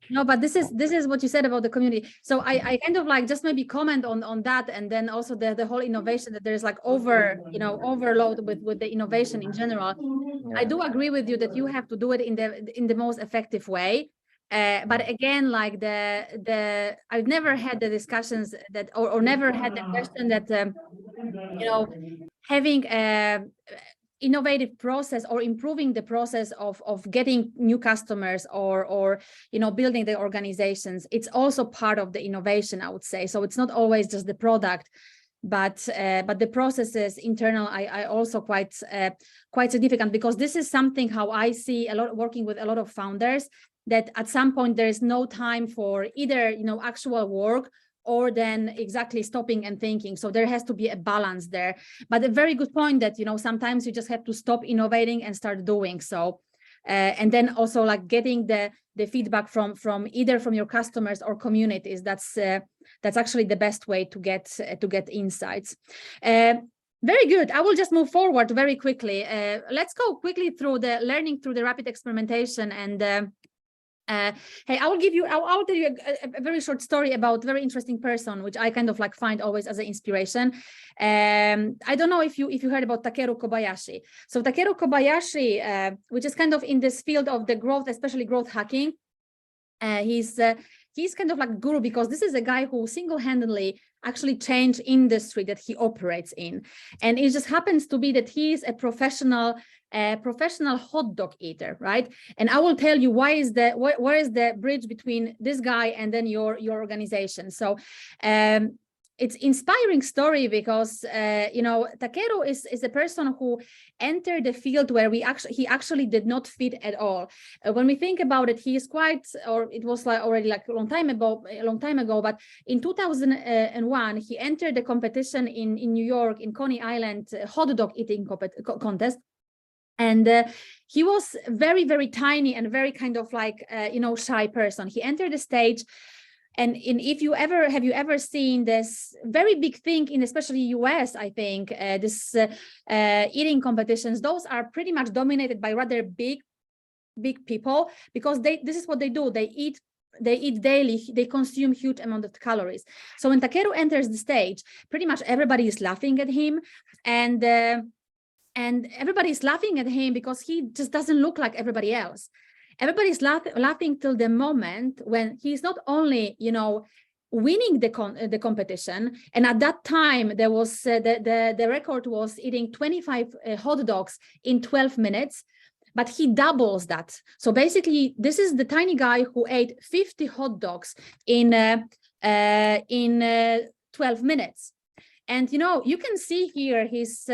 No, but this is what you said about the community. So I kind of like just maybe comment on that, and then also the whole innovation, that there's like overload with the innovation in general. I do agree with you that you have to do it in the most effective way. But again, like I've never had the discussions that, or never had the question that, having a innovative process or improving the process of getting new customers or building the organizations, it's also part of the innovation, I would say. So it's not always just the product. but the processes internal I also quite significant, because this is something how I see a lot working with a lot of founders, that at some point there is no time for either, you know, actual work or then exactly stopping and thinking. So there has to be a balance there. But a very good point that, you know, sometimes you just have to stop innovating and start doing so. And then also like getting the feedback from either from your customers or communities. That's actually the best way to get insights. Very good. I will just move forward very quickly. Let's go quickly through the learning through the rapid experimentation. And hey, I will tell you a very short story about a very interesting person, which I kind of like find always as an inspiration. I don't know if you heard about Takeru Kobayashi. So Takeru Kobayashi, which is kind of in this field of the growth, especially growth hacking, he's kind of like guru, because this is a guy who single-handedly actually changed industry that he operates in. And it just happens to be that he's a professional hot dog eater, right? And I will tell you where is the bridge between this guy and then your organization. So it's inspiring story because you know, Takeru is a person who entered the field where he actually did not fit at all. When we think about it, he is quite, or it was like already like a long time ago, but in 2001 he entered the competition in New York, in Coney Island, hot dog eating contest. And he was very, very tiny and very kind of like, you know, shy person. He entered the stage. And have you ever seen this very big thing in especially US, I think, this eating competitions, those are pretty much dominated by rather big people, because this is what they do. They eat daily, they consume huge amount of calories. So when Takeru enters the stage, pretty much everybody is laughing at him, and everybody is laughing at him because he just doesn't look like everybody else. Everybody's laughing till the moment when he's not only, you know, winning the competition, and at that time there was the record was eating 25 hot dogs in 12 minutes, but he doubles that. So basically, this is the tiny guy who ate 50 hot dogs in 12 minutes. And you know, you can see here his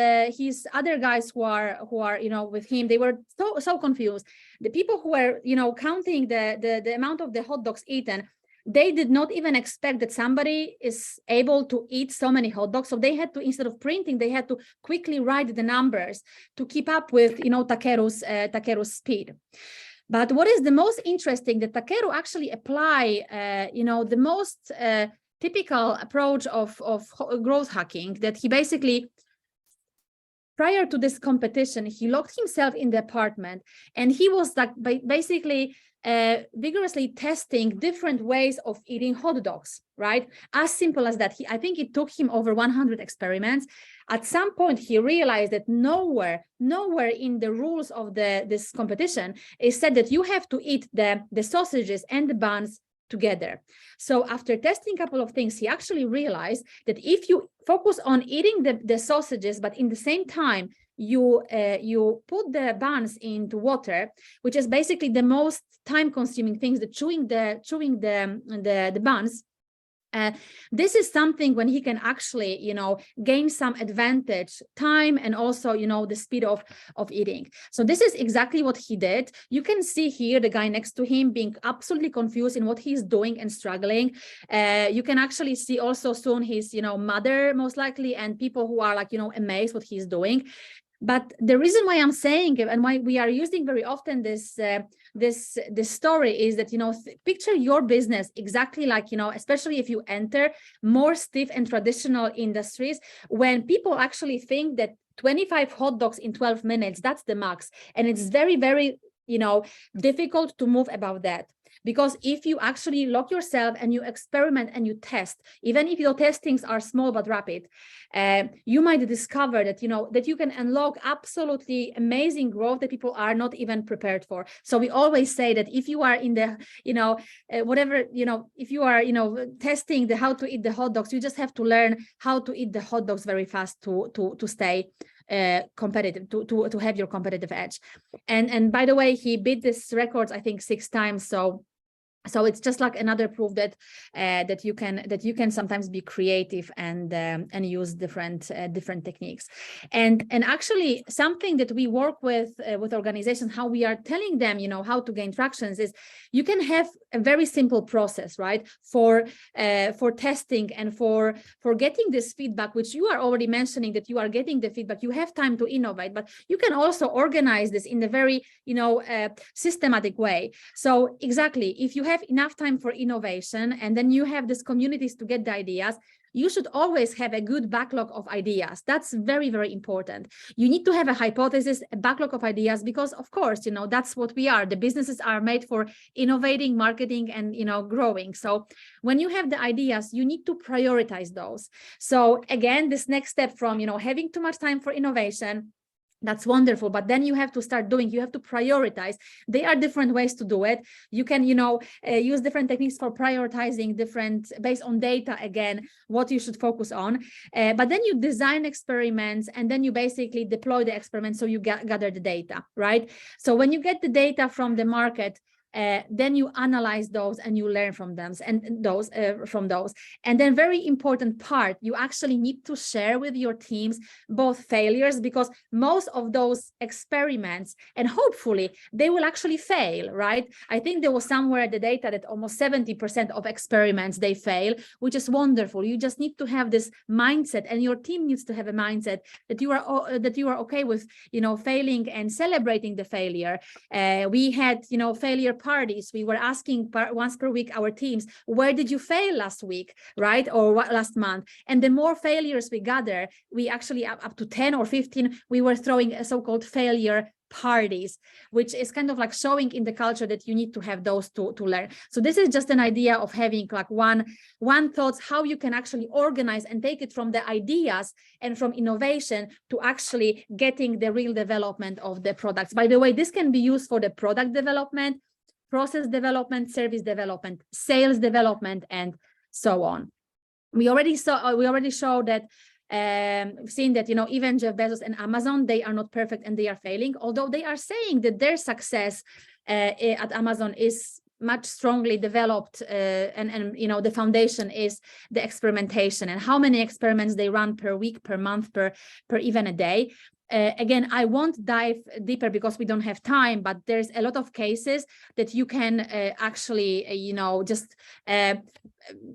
other guys who are you know with him. They were so confused. The people who were, you know, counting the amount of the hot dogs eaten, they did not even expect that somebody is able to eat so many hot dogs. So they had to, instead of printing, they had to quickly write the numbers to keep up with, you know, Takeru's speed. But what is the most interesting, that Takeru actually apply, you know, the most typical approach of growth hacking, that he basically, prior to this competition, he locked himself in the apartment, and he was like basically vigorously testing different ways of eating hot dogs, right? As simple as that. I think it took him over 100 experiments. At some point, he realized that nowhere in the rules of this competition is said that you have to eat the sausages and the buns together. So after testing a couple of things, he actually realized that if you focus on eating the sausages, but in the same time you put the buns into water, which is basically the most time-consuming things, the chewing the buns. This is something when he can actually, you know, gain some advantage, time, and also, you know, the speed of eating. So this is exactly what he did. You can see here the guy next to him being absolutely confused in what he's doing and struggling. You can actually see also soon his, you know, mother most likely, and people who are like, you know, amazed what he's doing. But the reason why I'm saying it and why we are using very often this story is that, you know, picture your business exactly like, you know, especially if you enter more stiff and traditional industries, when people actually think that 25 hot dogs in 12 minutes, that's the max. And it's very, very, you know, difficult to move above that. Because if you actually lock yourself and you experiment and you test, even if your testings are small but rapid, you might discover that, you know, that you can unlock absolutely amazing growth that people are not even prepared for. So we always say that if you are in the, you know, whatever, you know, if you are, you know, testing how to eat the hot dogs, you just have to learn how to eat the hot dogs very fast to stay competitive, to have your competitive edge. And by the way, he beat this records I think 6 times. So So it's just like another proof that that you can sometimes be creative and use different techniques. And actually something that we work with organizations, how we are telling them, you know, how to gain tractions, is you can have a very simple process, right, for testing and for getting this feedback, which you are already mentioning that you are getting the feedback. You have time to innovate, but you can also organize this in a very, you know, systematic way. So exactly, if you have enough time for innovation and then you have these communities to get the ideas, you should always have a good backlog of ideas. That's very, very important. You need to have a hypothesis, a backlog of ideas, because of course, you know, that's what we are. The businesses are made for innovating, marketing, and, you know, growing. So when you have the ideas, you need to prioritize those. So again, this next step from, you know, having too much time for innovation, that's wonderful, but then you have to start doing, you have to prioritize. There are different ways to do it. You can, you know, use different techniques for prioritizing different, based on data, again, what you should focus on. But then you design experiments and then you basically deploy the experiments, so you gather the data, right? So when you get the data from the market, then you analyze those and you learn from them from those. And then very important part, you actually need to share with your teams both failures, because most of those experiments, and hopefully they will actually fail, right? I think there was somewhere the data that almost 70% of experiments, they fail, which is wonderful. You just need to have this mindset, and your team needs to have a mindset that you are okay with, you know, failing and celebrating the failure. We had, you know, failure parties. We were asking once per week our teams, where did you fail last week, right? Or what, last month? And the more failures we gather, we actually up to 10 or 15, we were throwing a so-called failure parties, which is kind of like showing in the culture that you need to have those to learn. So this is just an idea of having like one thoughts, how you can actually organize and take it from the ideas and from innovation to actually getting the real development of the products. By the way, this can be used for the product development, process development, service development, sales development, and so on. We already showed that we've seen that, you know, even Jeff Bezos and Amazon, they are not perfect and they are failing, although they are saying that their success at Amazon is much strongly developed, and you know, the foundation is the experimentation and how many experiments they run per week, per month, per even a day. Again, I won't dive deeper because we don't have time, but there's a lot of cases that you can actually, you know, just, I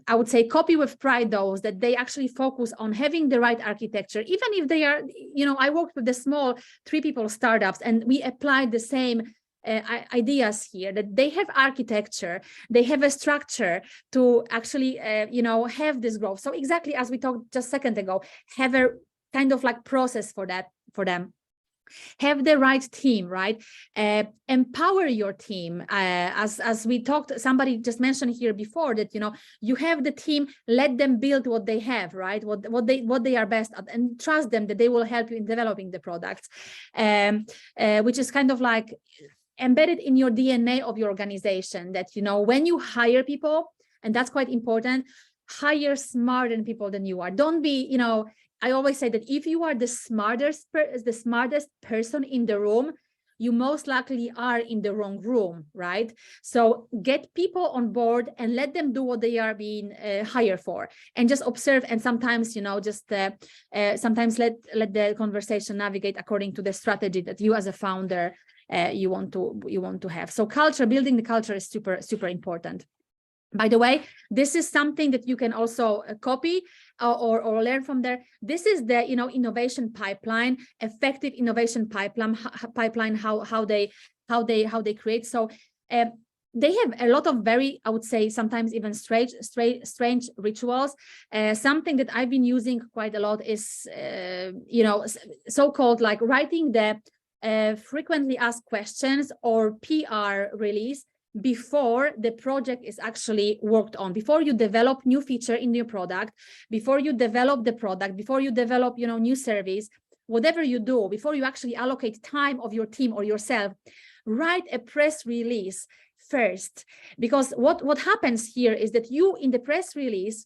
would say, copy with pride those that they actually focus on having the right architecture, even if they are, you know, I worked with the small 3-people startups and we applied the same ideas here, that they have architecture, they have a structure to actually, you know, have this growth. So exactly as we talked just a second ago, have a kind of like process for that, for them. Have the right team, right? Empower your team. As we talked, somebody just mentioned here before that, you know, you have the team, let them build what they have, right? What they are best at, and trust them that they will help you in developing the products, which is kind of like embedded in your DNA of your organization, that, you know, when you hire people, and that's quite important, hire smarter people than you are. Don't be, you know, I always say that if you are the smartest person in the room, you most likely are in the wrong room, right? So get people on board and let them do what they are being hired for, and just observe. And sometimes, you know, just sometimes let the conversation navigate according to the strategy that you as a founder you want to have. So culture, building the culture is super, super important. By the way, this is something that you can also copy or learn from there. This is the, you know, innovation pipeline, effective innovation pipeline. How they create. So they have a lot of very, I would say, sometimes even strange rituals. Something that I've been using quite a lot is, you know, so-called like writing the frequently asked questions or PR release before the project is actually worked on, before you develop new feature in your product, before you develop the product, before you develop, you know, new service, whatever you do, before you actually allocate time of your team or yourself, write a press release first. Because what happens here is that you, in the press release,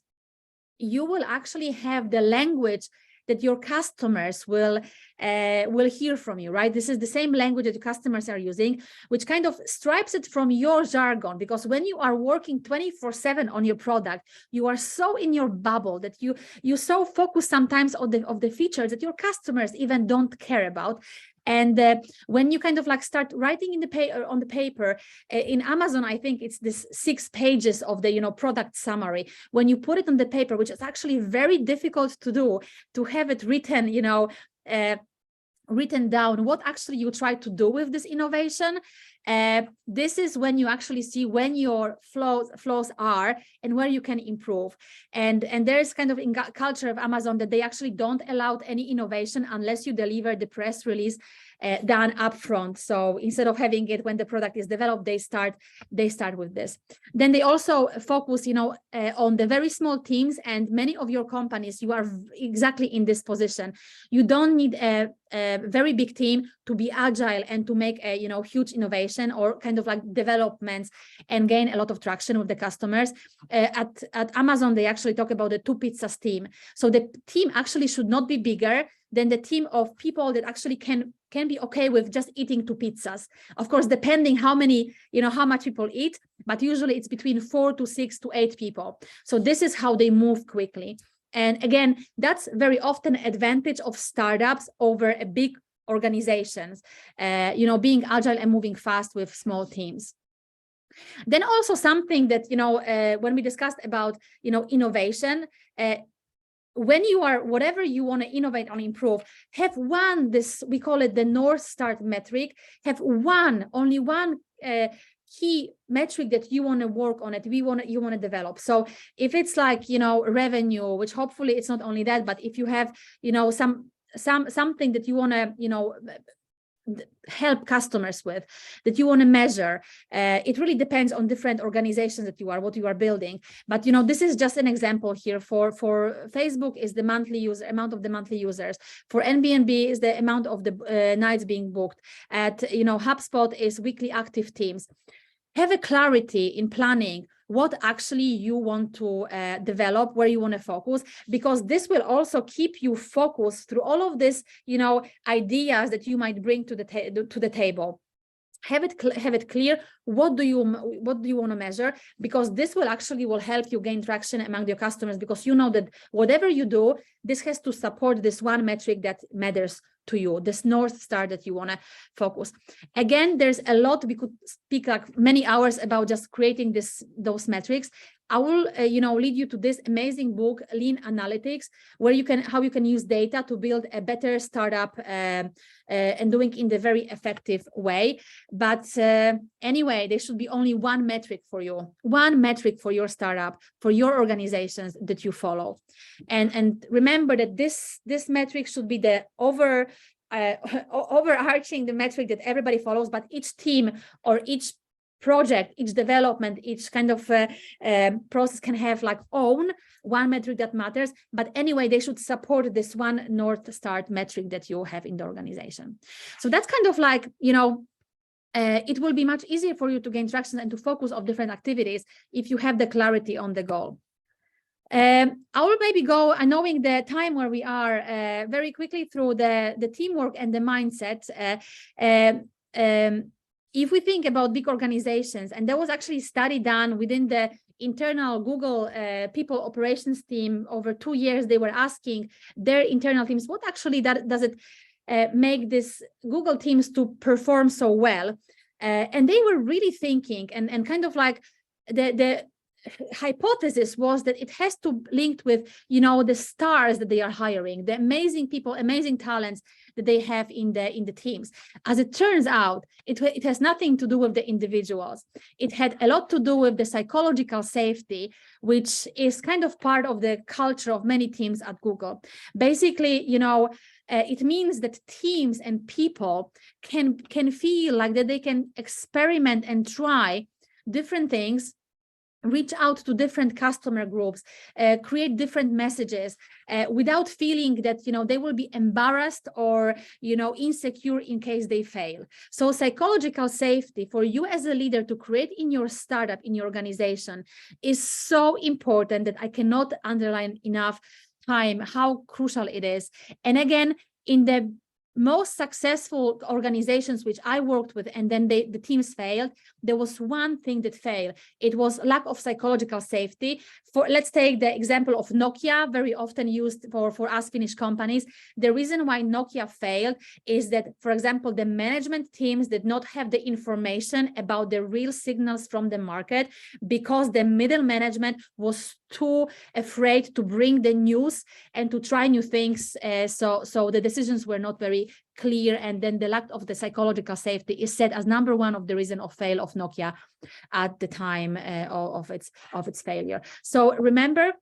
you will actually have the language that your customers will will hear from you, right? This is the same language that the customers are using, which kind of stripes it from your jargon, because when you are working 24/7 on your product, you are so in your bubble that you so focus sometimes on the features that your customers even don't care about. And when you kind of like start writing on the paper, in Amazon, I think it's this 6 pages of the product summary. When you put it on the paper, which is actually very difficult to do, to have it written, written down what actually you try to do with this innovation. This is when you actually see when your flaws are and where you can improve. And there's kind of in culture of Amazon that they actually don't allow any innovation unless you deliver the press release done upfront. So instead of having it when the product is developed, they start with this. Then they also focus, on the very small teams, and many of your companies, you are exactly in this position. You don't need a very big team to be agile and to make a huge innovation or kind of like developments and gain a lot of traction with the customers. At Amazon, they actually talk about the 2 pizzas team. So the team actually should not be bigger than the team of people that actually can be okay with just eating 2 pizzas. Of course, depending how much people eat, but usually it's between 4 to 6 to 8 people. So this is how they move quickly. And again, that's very often an advantage of startups over a big organizations, being agile and moving fast with small teams. Then also something that, when we discussed about, innovation, when you are, whatever you want to innovate or improve, have one, we call it the North Star metric, have only one key metric that you want to work on it, you want to develop. So if it's like, revenue, which hopefully it's not only that, but if you have, something that you want to, help customers with, that you want to measure, it really depends on different organizations that what you are building. But this is just an example here. For Facebook is the amount of the monthly users. For Airbnb is the amount of the nights being booked. At HubSpot is weekly active teams. Have a clarity in planning what actually you want to develop, where you want to focus, because this will also keep you focused through all of this, ideas that you might bring to the table. Have it clear. What do you want to measure? Because this will help you gain traction among your customers, because you know that whatever you do, this has to support this one metric that matters to you, this North Star that you want to focus. Again, there's a lot, we could speak like many hours about just creating those metrics. I will, lead you to this amazing book, Lean Analytics, where how you can use data to build a better startup and doing it in the very effective way. But anyway, there should be only one metric for you, one metric for your startup, for your organizations that you follow. And remember that this metric should be the overarching the metric that everybody follows, but each team or each project, each development, each kind of process can have like own one metric that matters. But anyway, they should support this one North Star metric that you have in the organization. So that's kind of like, it will be much easier for you to gain traction and to focus on different activities if you have the clarity on the goal. I will maybe go, knowing the time where we are, very quickly through the teamwork and the mindset. If we think about big organizations, and there was actually a study done within the internal Google people operations team over 2 years, they were asking their internal teams, what actually does it make this Google teams to perform so well? And they were really thinking, and kind of like the hypothesis was that it has to link with, the stars that they are hiring, the amazing people, amazing talents that they have in the teams. As it turns out, it has nothing to do with the individuals. It had a lot to do with the psychological safety, which is kind of part of the culture of many teams at Google. Basically, it means that teams and people can feel like that they can experiment and try different things, reach out to different customer groups, create different messages without feeling that, they will be embarrassed or, insecure in case they fail. So psychological safety for you as a leader to create in your startup, in your organization, is so important that I cannot underline enough time how crucial it is. And again, in the most successful organizations which I worked with, and then the teams failed, there was one thing that failed. It was lack of psychological safety. Let's take the example of Nokia, very often used for us Finnish companies. The reason why Nokia failed is that, for example, the management teams did not have the information about the real signals from the market, because the middle management was too afraid to bring the news and to try new things. So the decisions were not very clear, and then the lack of the psychological safety is set as number one of the reason of fail of Nokia at the time of its failure. So remember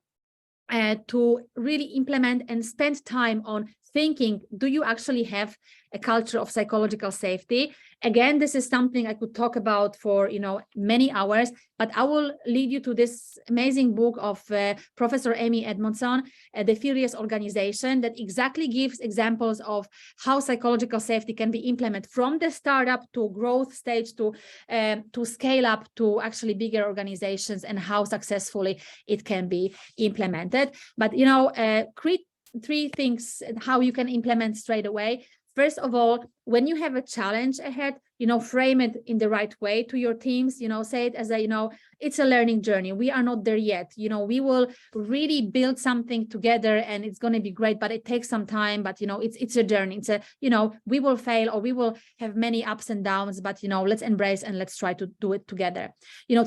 to really implement and spend time on thinking, do you actually have a culture of psychological safety? Again, this is something I could talk about for many hours, but I will lead you to this amazing book of Professor Amy Edmondson, The Furious Organization, that exactly gives examples of how psychological safety can be implemented from the startup to growth stage to scale up to actually bigger organizations, and how successfully it can be implemented. But three things how you can implement straight away. First of all, when you have a challenge ahead, frame it in the right way to your teams, say it as it's a learning journey. We are not there yet. We will really build something together and it's going to be great, but it takes some time, but it's a journey. It's we will fail, or we will have many ups and downs, but let's embrace and let's try to do it together.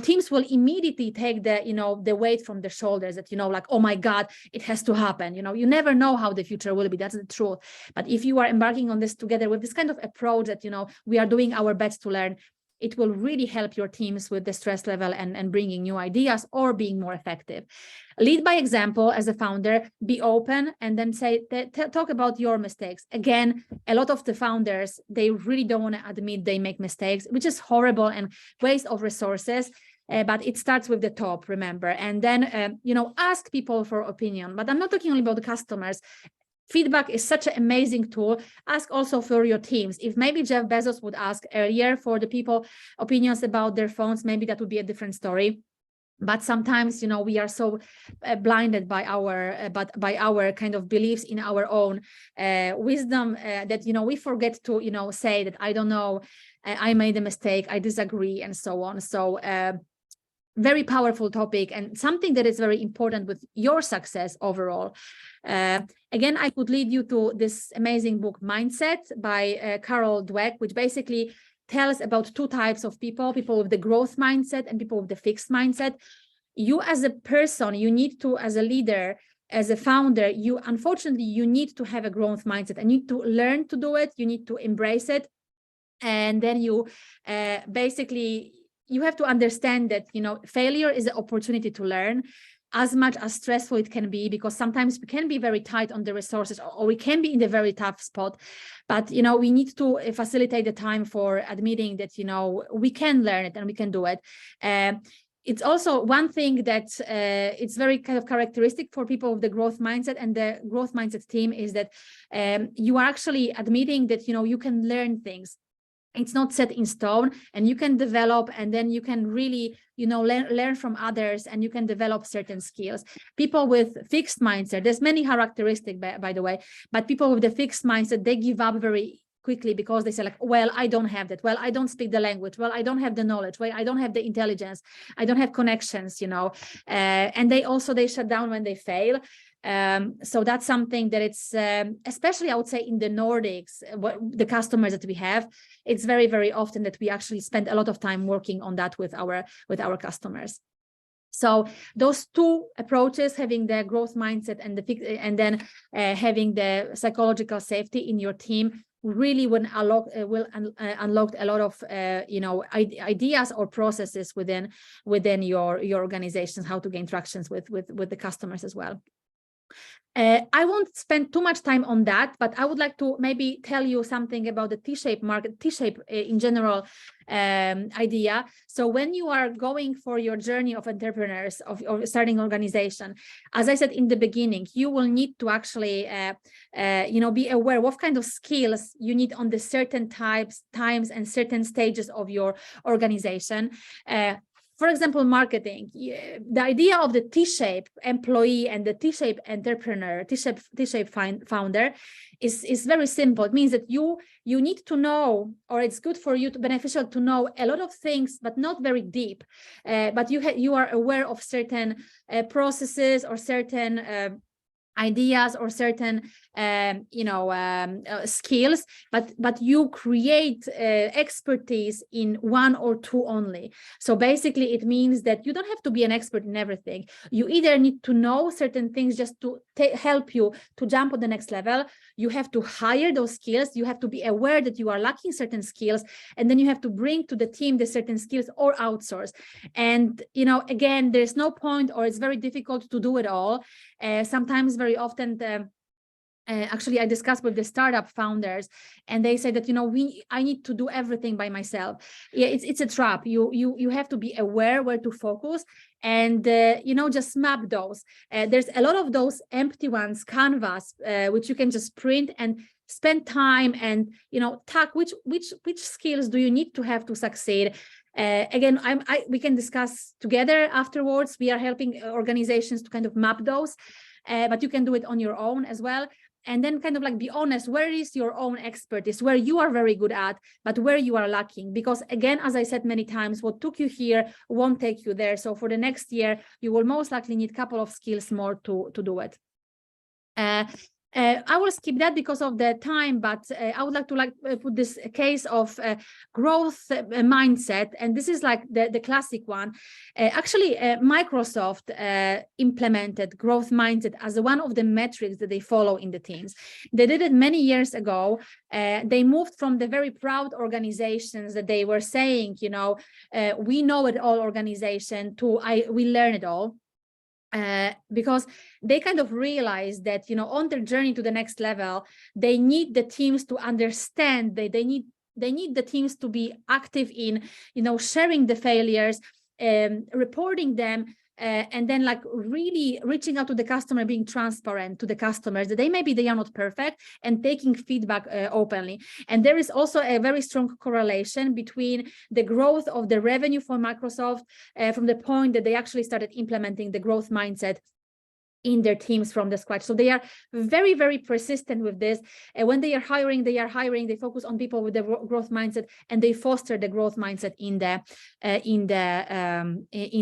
Teams will immediately take the weight from their shoulders, that like, oh my God, it has to happen. You never know how the future will be. That's the truth. But if you are embarking on this together with this kind of approach that we are doing our best to learn, it will really help your teams with the stress level and bringing new ideas or being more effective. Lead by example as a founder, be open, and then talk about your mistakes. Again, a lot of the founders, they really don't want to admit they make mistakes, which is horrible and waste of resources. But it starts with the top, remember, and then ask people for opinion. But I'm not talking only about the customers. Feedback is such an amazing tool. Ask also for your teams. If maybe Jeff Bezos would ask earlier for the people opinions about their phones, maybe that would be a different story. But sometimes, we are so blinded by our kind of beliefs in our own wisdom that, we forget to, say that, I don't know, I made a mistake, I disagree, and so on. So very powerful topic, and something that is very important with your success overall. Again, I could lead you to this amazing book, Mindset, by Carol Dweck, which basically tells about two types of people with the growth mindset and people with the fixed mindset. You as a person, you need to, as a leader, as a founder, unfortunately, you need to have a growth mindset and you need to learn to do it. You need to embrace it. And then you basically, you have to understand that, failure is an opportunity to learn, as much as stressful it can be, because sometimes we can be very tight on the resources, or we can be in a very tough spot. But, we need to facilitate the time for admitting that, we can learn it and we can do it. It's also one thing that it's very kind of characteristic for people with the growth mindset and the growth mindset team is that you are actually admitting that, you can learn things. It's not set in stone, and you can develop, and then you can really, learn from others, and you can develop certain skills. People with fixed mindset, there's many characteristics, by the way, but people with the fixed mindset, they give up very quickly because they say like, well, I don't have that. Well, I don't speak the language. Well, I don't have the knowledge. Well, I don't have the intelligence. I don't have connections, and they shut down when they fail. So that's something that it's, especially I would say in the Nordics, the customers that we have, it's very, very often that we actually spend a lot of time working on that with our customers. So those two approaches, having the growth mindset and then having the psychological safety in your team, really will unlock a lot of ideas or processes within your organizations, how to gain tractions with the customers as well. I won't spend too much time on that, but I would like to maybe tell you something about the T-shaped market, T-shape in general idea. So when you are going for your journey of entrepreneurs, of starting organization, as I said in the beginning, you will need to actually, be aware what kind of skills you need on the certain times and certain stages of your organization. For example, marketing. The idea of the T-shaped employee and the T-shaped entrepreneur, T-shaped founder is very simple. It means that you need to know, or it's good for you, beneficial to know a lot of things, but not very deep. But you are aware of certain processes or certain ideas or certain skills, but you create expertise in one or two only. So basically it means that you don't have to be an expert in everything. You either need to know certain things just to help you to jump on the next level. You have to hire those skills. You have to be aware that you are lacking certain skills, and then you have to bring to the team the certain skills or outsource. And again, there's no point, or it's very difficult to do it all. Sometimes, very often, actually, I discussed with the startup founders, and they say that I need to do everything by myself. Yeah, it's a trap. You have to be aware where to focus, and just map those. There's a lot of those empty ones, canvas, which you can just print and spend time and tag which skills do you need to have to succeed. Again, we can discuss together afterwards. We are helping organizations to kind of map those, but you can do it on your own as well. And then kind of like be honest, where is your own expertise, where you are very good at, but where you are lacking. Because again, as I said many times, what took you here won't take you there. So for the next year, you will most likely need a couple of skills more to do it. I will skip that because of the time, but I would like to put this case of growth mindset, and this is like the classic one. Actually, Microsoft implemented growth mindset as one of the metrics that they follow in the teams. They did it many years ago. They moved from the very proud organizations that they were saying, we know it all organization, to we learn it all. Because they kind of realized that on their journey to the next level, they need the teams to understand. They need the teams to be active in sharing the failures, reporting them, and then like really reaching out to the customer, being transparent to the customers that they are not perfect, and taking feedback openly. And there is also a very strong correlation between the growth of the revenue for Microsoft from the point that they actually started implementing the growth mindset in their teams from the scratch. So they are very, very persistent with this. When they are hiring, they focus on people with the growth mindset, and they foster the growth mindset in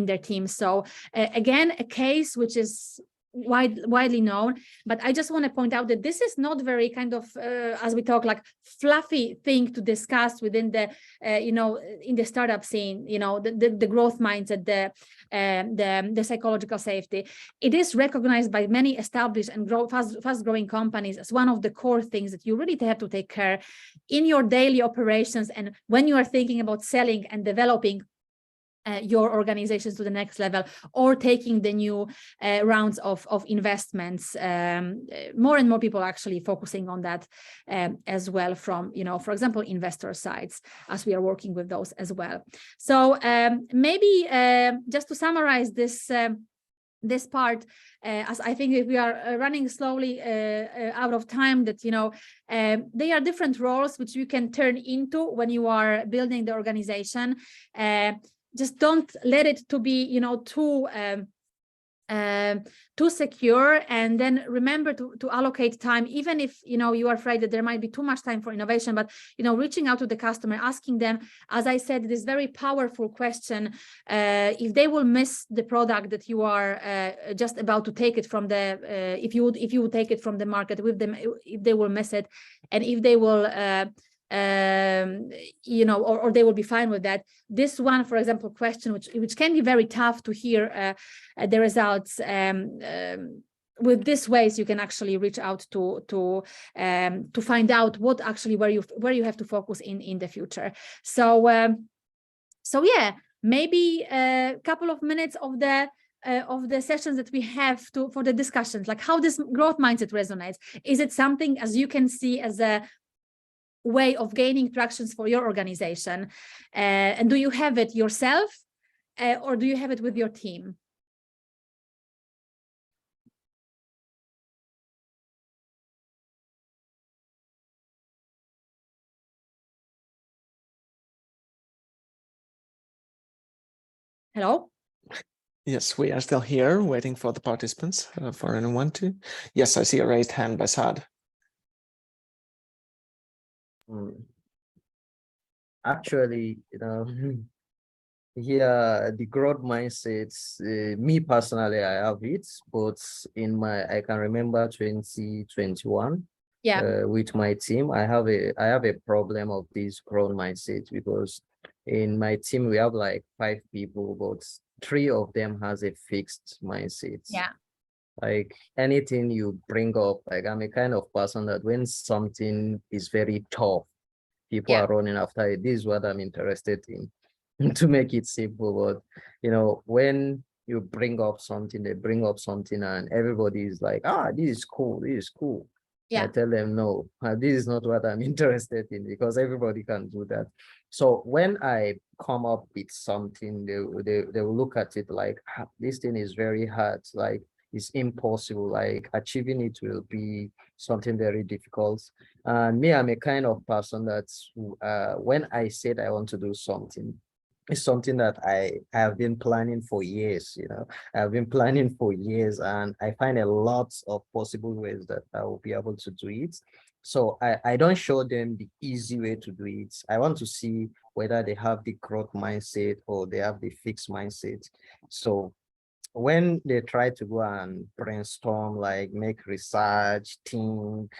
their teams. So again, a case which is widely known, but I just want to point out that this is not very kind of as we talk, like fluffy thing to discuss within the in the startup scene, the growth mindset, the psychological safety. It is recognized by many established and fast growing companies as one of the core things that you really have to take care in your daily operations, and when you are thinking about selling and developing your organizations to the next level, or taking the new rounds of investments. More and more people are actually focusing on that as well from, for example, investor sides, as we are working with those as well. So maybe just to summarize this part, as I think we are running slowly out of time, that there are different roles which you can turn into when you are building the organization. Just don't let it to be too secure, and then remember to allocate time, even if you are afraid that there might be too much time for innovation. But reaching out to the customer, asking them, as I said, this very powerful question, if they will miss the product that you are just about to take it from the if you would take it from the market with them, if they will miss it, and if they will or they will be fine with that. This one, for example, question, which can be very tough to hear the results. With these ways, you can actually reach out to find out what actually where you have to focus in the future. So yeah, maybe a couple of minutes of the sessions that we have for the discussions, like how this growth mindset resonates. Is it something, as you can see, as a way of gaining tractions for your organization, and do you have it yourself, or do you have it with your team? Hello? Yes, we are still here waiting for the participants, for anyone to. Yes, I see a raised hand by Saad. Actually, yeah, the growth mindsets, me personally, I have it, but I can remember 2021, Yeah. with my team, I have a problem of this growth mindset, because in my team, we have like 5 people, but 3 of them has a fixed mindset. Yeah. Like anything you bring up, like I'm a kind of person that when something is very tough, people Yeah. are running after it. This is what I'm interested in. To make it simple, but when you bring up something, they bring up something, and everybody is like, this is cool, this is cool. I Yeah. tell them, no, this is not what I'm interested in, because everybody can do that. So when I come up with something, they will look at it like, this thing is very hard, like it's impossible, like achieving it will be something very difficult. And me, I'm a kind of person that's when I said I want to do something, it's something that I have been planning for years. I've been planning for years, and I find a lot of possible ways that I will be able to do it. So I don't show them the easy way to do it. I want to see whether they have the growth mindset or they have the fixed mindset. So when they try to go and brainstorm, like make research, think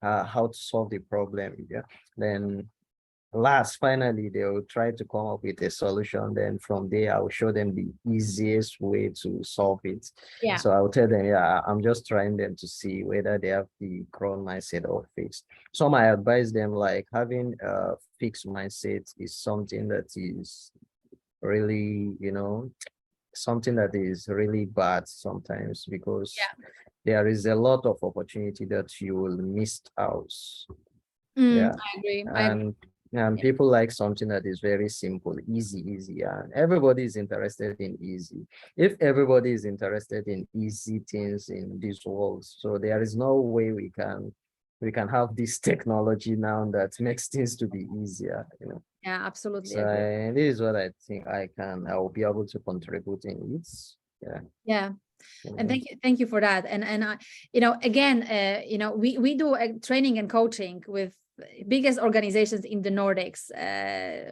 how to solve the problem, then finally they will try to come up with a solution. Then from there, I will show them the easiest way to solve it. Yeah. So I will tell them, I'm just trying them to see whether they have the growth mindset or fixed. So I advise them, like having a fixed mindset is something that is really, something that is really bad sometimes, because there is a lot of opportunity that you will miss out. Yeah. I agree. And people like something that is very simple, easy, and everybody is interested in easy. If everybody is interested in easy things in this world, so there is no way we can have this technology now that makes things to be easier. Yeah, absolutely So agree. this is what I think I will be able to contribute in it. Yeah. And thank you for that. And again, we do training and coaching with biggest organizations in the Nordics.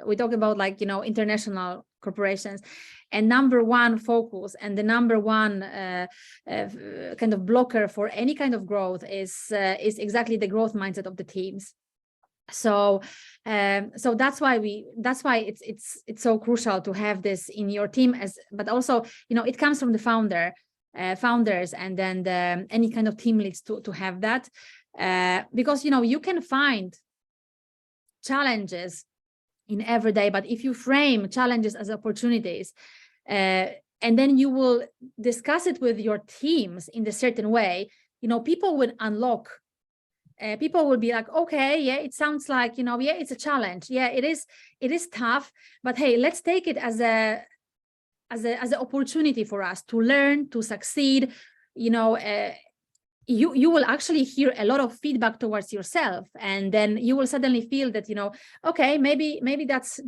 We talk about international corporations, and number one focus and the number one kind of blocker for any kind of growth is exactly the growth mindset of the teams. So that's why it's so crucial to have this in your team, but also it comes from the founders, and then any kind of team leads to have that, because you can find challenges in every day, but if you frame challenges as opportunities, and then you will discuss it with your teams in a certain way, people will unlock. People will be like, okay, yeah, it sounds like, yeah, it's a challenge. Yeah, it is tough, but hey, let's take it as an opportunity for us to learn, to succeed. You will actually hear a lot of feedback towards yourself, and then you will suddenly feel that, okay, maybe that's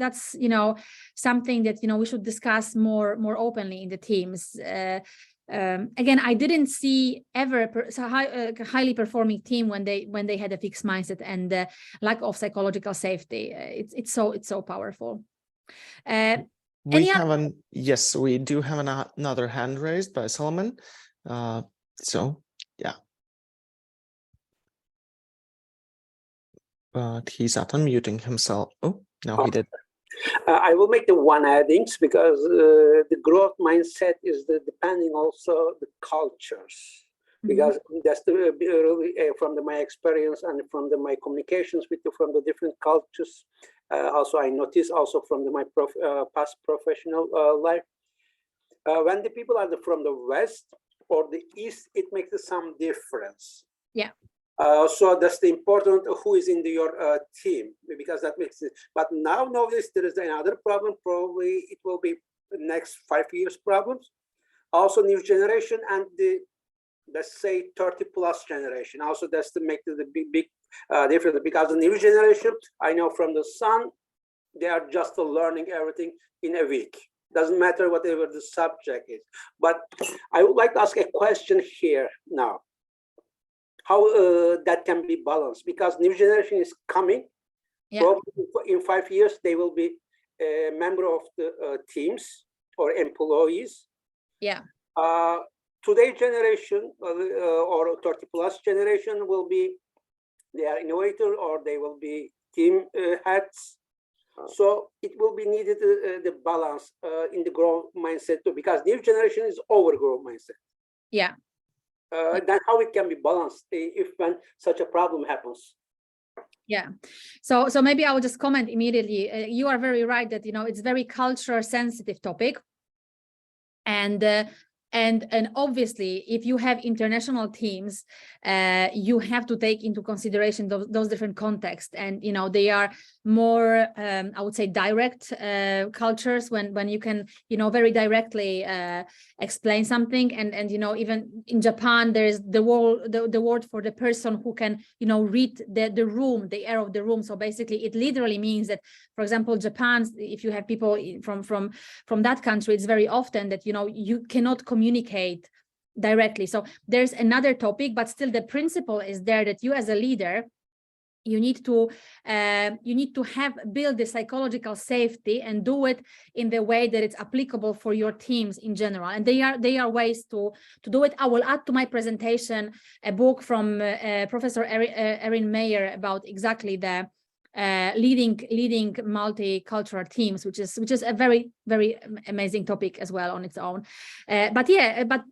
something that, we should discuss more openly in the teams. Again, I didn't see ever a highly performing team when they had a fixed mindset and lack of psychological safety. It's so powerful. Yes, we do have another hand raised by Solomon. So yeah, but he's not unmuting himself. Oh, no, he did. I will make the one addings, because the growth mindset is depending also the cultures, because that's really from my experience and from my communications with from the different cultures. Also, I notice also from my past professional life, when the people are from the West or the East, it makes some difference. Yeah. So that's the important who is in your team, because that makes it. But nowadays there is another problem. Probably it will be the next 5 years problems. Also, new generation and the, let's say, 30+ generation. Also, that's to make the big difference, because the new generation, I know from the son, they are just learning everything in a week. Doesn't matter whatever the subject is. But I would like to ask a question here now. How that can be balanced? Because new generation is coming. Yeah. Probably in 5 years, they will be a member of the teams or employees. Yeah. Today's generation or 30 plus generation will be, they are innovator or they will be team heads. So it will be needed the balance in the growth mindset too, because new generation is overgrowth mindset. Yeah. Then how it can be balanced if when such a problem happens? Yeah. So maybe I will just comment immediately. You are very right that, you know, it's very culture sensitive topic. And obviously, if you have international teams, you have to take into consideration those different contexts. And, you know, they are more, I would say, direct cultures when you can, you know, very directly explain something. And you know, even in Japan, there's the word for the person who can, you know, read the room, the air of the room. So basically, it literally means that, for example, Japan, if you have people from that country, it's very often that, you know, you cannot communicate directly. So there's another topic, but still the principle is there that you as a leader, you need to build the psychological safety and do it in the way that it's applicable for your teams in general. And they are ways to do it. I will add to my presentation a book from Professor Erin Meyer about exactly the leading multicultural teams, which is a very, very amazing topic as well on its own. But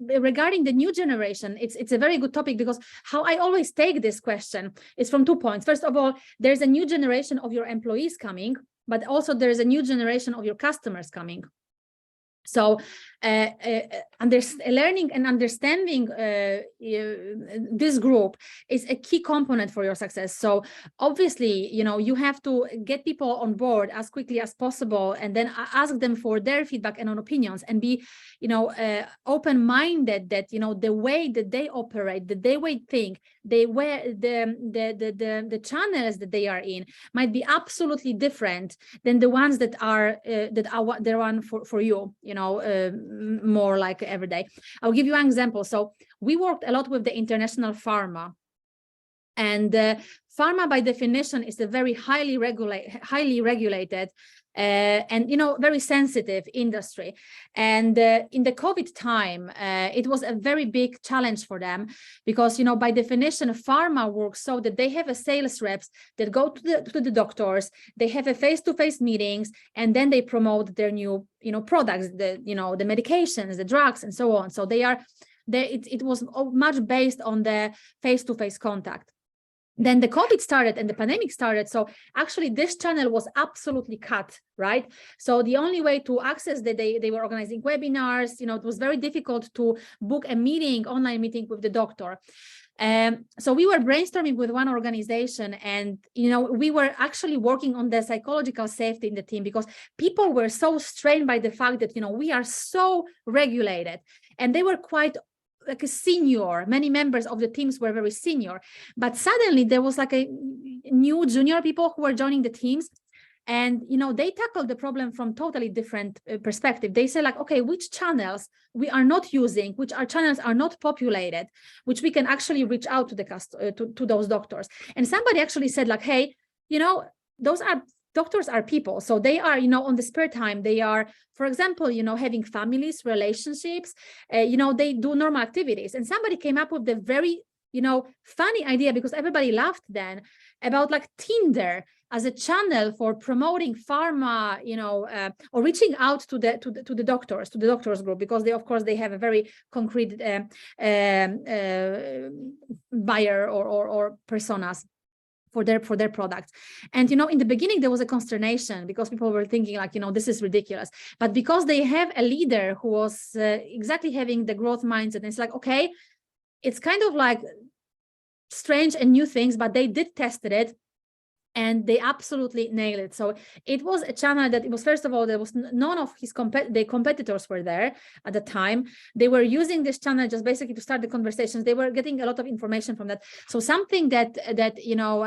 regarding the new generation, it's a very good topic, because how I always take this question is from 2 points. First of all, there's a new generation of your employees coming, but also there's a new generation of your customers coming. So learning and understanding this group is a key component for your success. So obviously, you know, you have to get people on board as quickly as possible, and then ask them for their feedback and on opinions, and be, you know, open-minded that, you know, the way that they operate, the way they think, the channels that they are in might be absolutely different than the ones that are the one for you, you know, more like every day. I'll give you an example. So we worked a lot with the international pharma, and pharma by definition is a very highly regulated and, you know, very sensitive industry. And in the COVID time, it was a very big challenge for them, because, you know, by definition, pharma works so that they have a sales reps that go to the doctors, they have a face-to-face meetings, and then they promote their new, you know, products, the medications, the drugs, and so on. So it was much based on the face-to-face contact. Then the COVID started and the pandemic started. So actually this channel was absolutely cut, right? So the only way to access they were organizing webinars, you know, it was very difficult to book a meeting, online meeting with the doctor. So we were brainstorming with one organization, and, you know, we were actually working on the psychological safety in the team, because people were so strained by the fact that, you know, we are so regulated, and they were quite like a senior, many members of the teams were very senior, but suddenly there was like a new junior people who were joining the teams. And, you know, they tackled the problem from totally different perspective. They say like, okay, which channels we are not using, which our channels are not populated, which we can actually reach out to to those doctors. And somebody actually said like, hey, you know, doctors are people. So they are, you know, on the spare time, they are, for example, you know, having families, relationships, you know, they do normal activities. And somebody came up with the very, you know, funny idea, because everybody laughed then, about like Tinder as a channel for promoting pharma, you know, or reaching out to the doctors group, because they, of course, they have a very concrete buyer or personas for their products. And, you know, in the beginning there was a consternation, because people were thinking like, you know, this is ridiculous. But because they have a leader who was exactly having the growth mindset, and it's like, okay, it's kind of like strange and new things, but they did test it, and they absolutely nailed it. So it was a channel that, it was, first of all, there was none of his competitors were there at the time. They were using this channel just basically to start the conversations. They were getting a lot of information from that. So something that you know,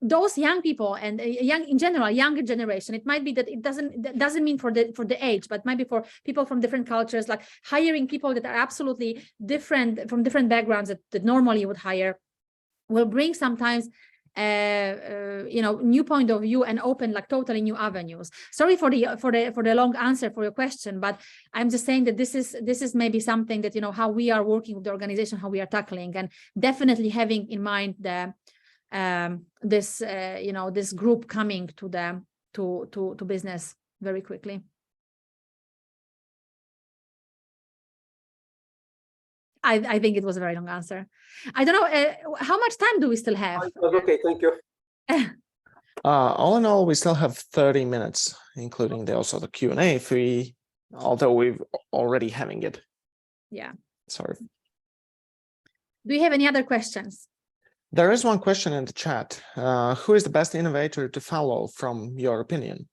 those young people and young in general, younger generation, it might be that that doesn't mean for the age, but maybe for people from different cultures, like hiring people that are absolutely different from different backgrounds that normally you would hire, will bring sometimes new point of view and open like totally new avenues. Sorry for the long answer for your question, but I'm just saying that this is maybe something that, how we are working with the organization, how we are tackling, and definitely having in mind the this group coming to business very quickly. I think it was a very long answer. I don't know, how much time do we still have? Okay, thank you. All in all, we still have 30 minutes, including also the Q&A free, although we've already having it. Yeah. Sorry. Do you have any other questions? There is one question in the chat. Who is the best innovator to follow from your opinion?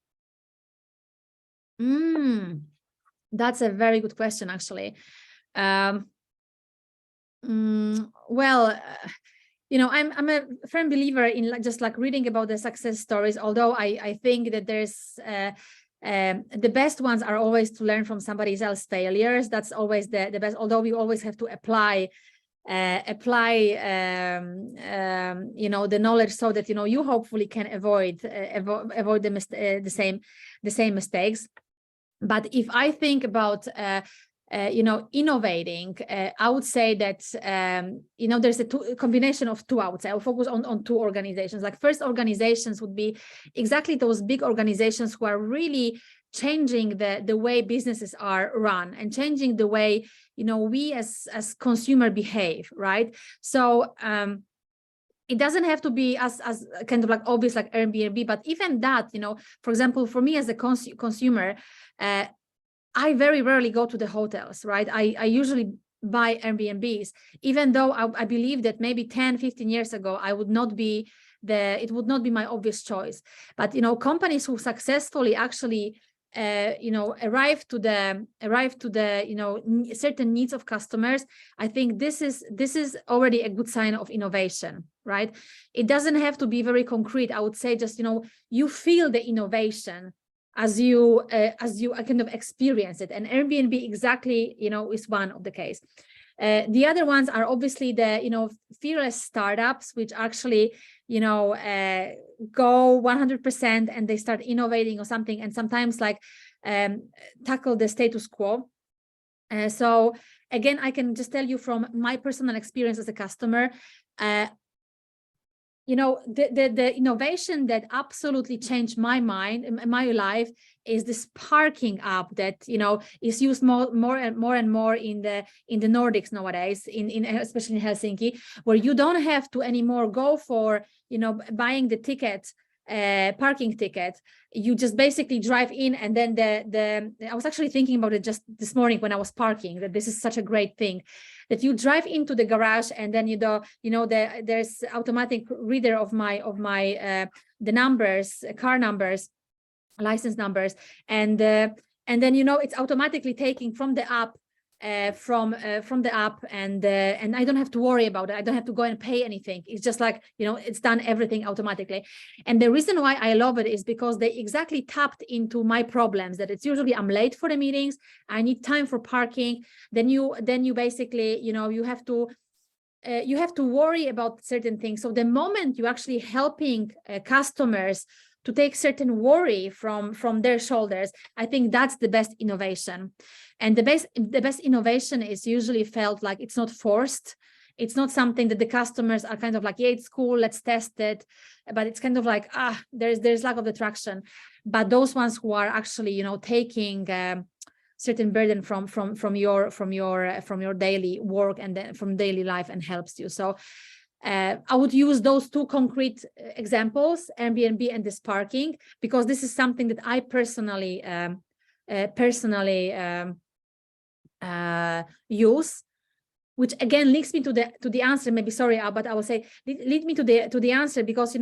That's a very good question, actually. Well, I'm a firm believer in just like reading about the success stories, although I think that there's the best ones are always to learn from somebody else's failures. That's always the best, although we always have to apply the knowledge so that you hopefully can avoid the same mistakes. But if I think about innovating, I would say that there's a combination of two. I would say I'll focus on two organizations. Like, first organizations would be exactly those big organizations who are really changing the way businesses are run and changing the way we as consumer behave, right? So it doesn't have to be as kind of like obvious like Airbnb, but even that, for example, for me as a consumer, I very rarely go to the hotels, right? I usually buy Airbnbs, even though I believe that maybe 10, 15 years ago, it would not be my obvious choice. But, companies who successfully actually, arrive to the certain needs of customers, I think this is already a good sign of innovation, right? It doesn't have to be very concrete. I would say just, you feel the innovation as you kind of experience it, and Airbnb exactly is one of the case. The other ones are obviously the fearless startups, which actually go 100% and they start innovating or something, and sometimes like tackle the status quo. So again, I can just tell you from my personal experience as a customer, the innovation that absolutely changed my mind and my life is this parking app that is used more and more in the Nordics nowadays, especially in Helsinki, where you don't have to anymore go for buying the ticket, parking ticket. You just basically drive in, and then I was actually thinking about it just this morning when I was parking, that this is such a great thing, that you drive into the garage, and then there's automatic reader of my the numbers, car numbers, license numbers, and then it's automatically taking from the app, from the app, and I don't have to worry about it. I don't have to go and pay anything. It's just like it's done everything automatically. And the reason why I love it is because they exactly tapped into my problems, that it's usually I'm late for the meetings, I need time for parking, then you basically you have to worry about certain things. So the moment you actually helping customers to take certain worry from their shoulders, I think that's the best innovation. And the best innovation is usually felt like it's not forced. It's not something that the customers are kind of like, yeah, it's cool, let's test it. But it's kind of like, there's lack of attraction. But those ones who are actually, taking certain burden from your daily work and then from daily life and helps you. So I would use those two concrete examples, Airbnb and this parking, because this is something that I personally use, which again leads me to the answer. Maybe sorry, but I will say lead me to the answer, because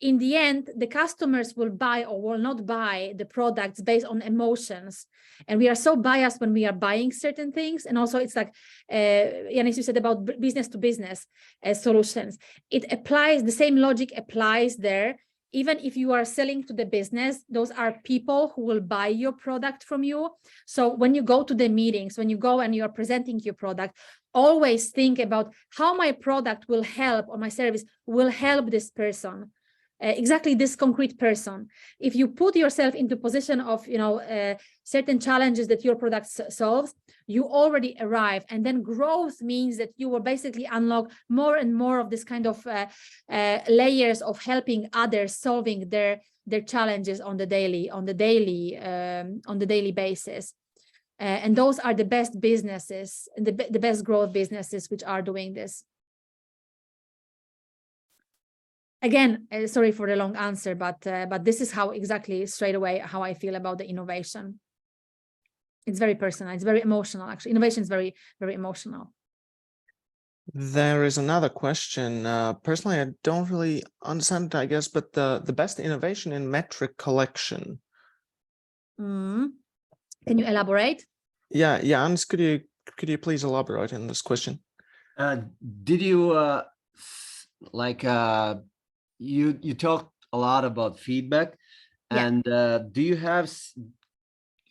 in the end, the customers will buy or will not buy the products based on emotions. And we are so biased when we are buying certain things. And also it's like, Yanis, you said about business to business solutions. It applies, the same logic applies there. Even if you are selling to the business, those are people who will buy your product from you. So when you go to the meetings, when you go and you are presenting your product, always think about how my product will help, or my service will help this person. Exactly this concrete person. If you put yourself into position of, certain challenges that your product solves, you already arrive. And then growth means that you will basically unlock more and more of this kind of layers of helping others solving their challenges on the daily basis. And those are the best businesses, the best growth businesses which are doing this. Again, sorry for the long answer, but this is how exactly straight away how I feel about the innovation. It's very personal. It's very emotional. Actually, innovation is very, very emotional. There is another question. Personally, I don't really understand it, I guess, but the best innovation in metric collection. Can you elaborate? Yeah, Hans, could you please elaborate on this question? Did you you talked a lot about feedback, and do you have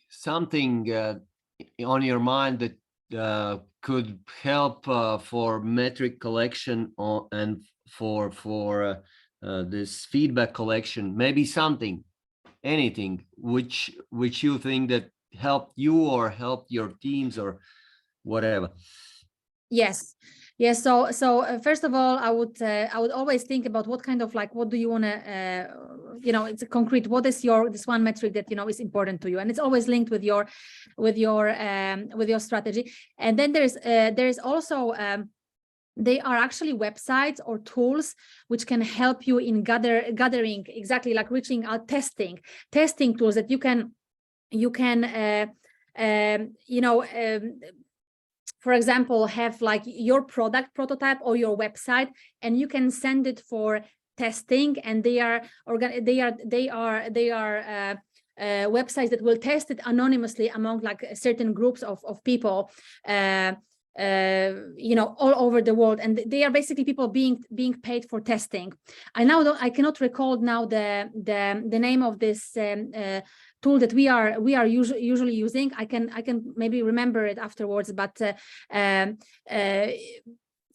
something on your mind that could help for metric collection and for this feedback collection? Maybe something, anything which you think that helped you or helped your teams or whatever. Yes. So first of all, I would always think about what kind of what do you want to it's a concrete, what is this one metric that is important to you, and it's always linked with your strategy. And then there's also they are actually websites or tools which can help you in gathering, exactly like reaching out, testing tools that you can for example, have like your product prototype or your website, and you can send it for testing, and they are websites that will test it anonymously among like certain groups of people all over the world, and they are basically people being paid for testing. I cannot recall now the name of this tool that we are usually using. I can maybe remember it afterwards, but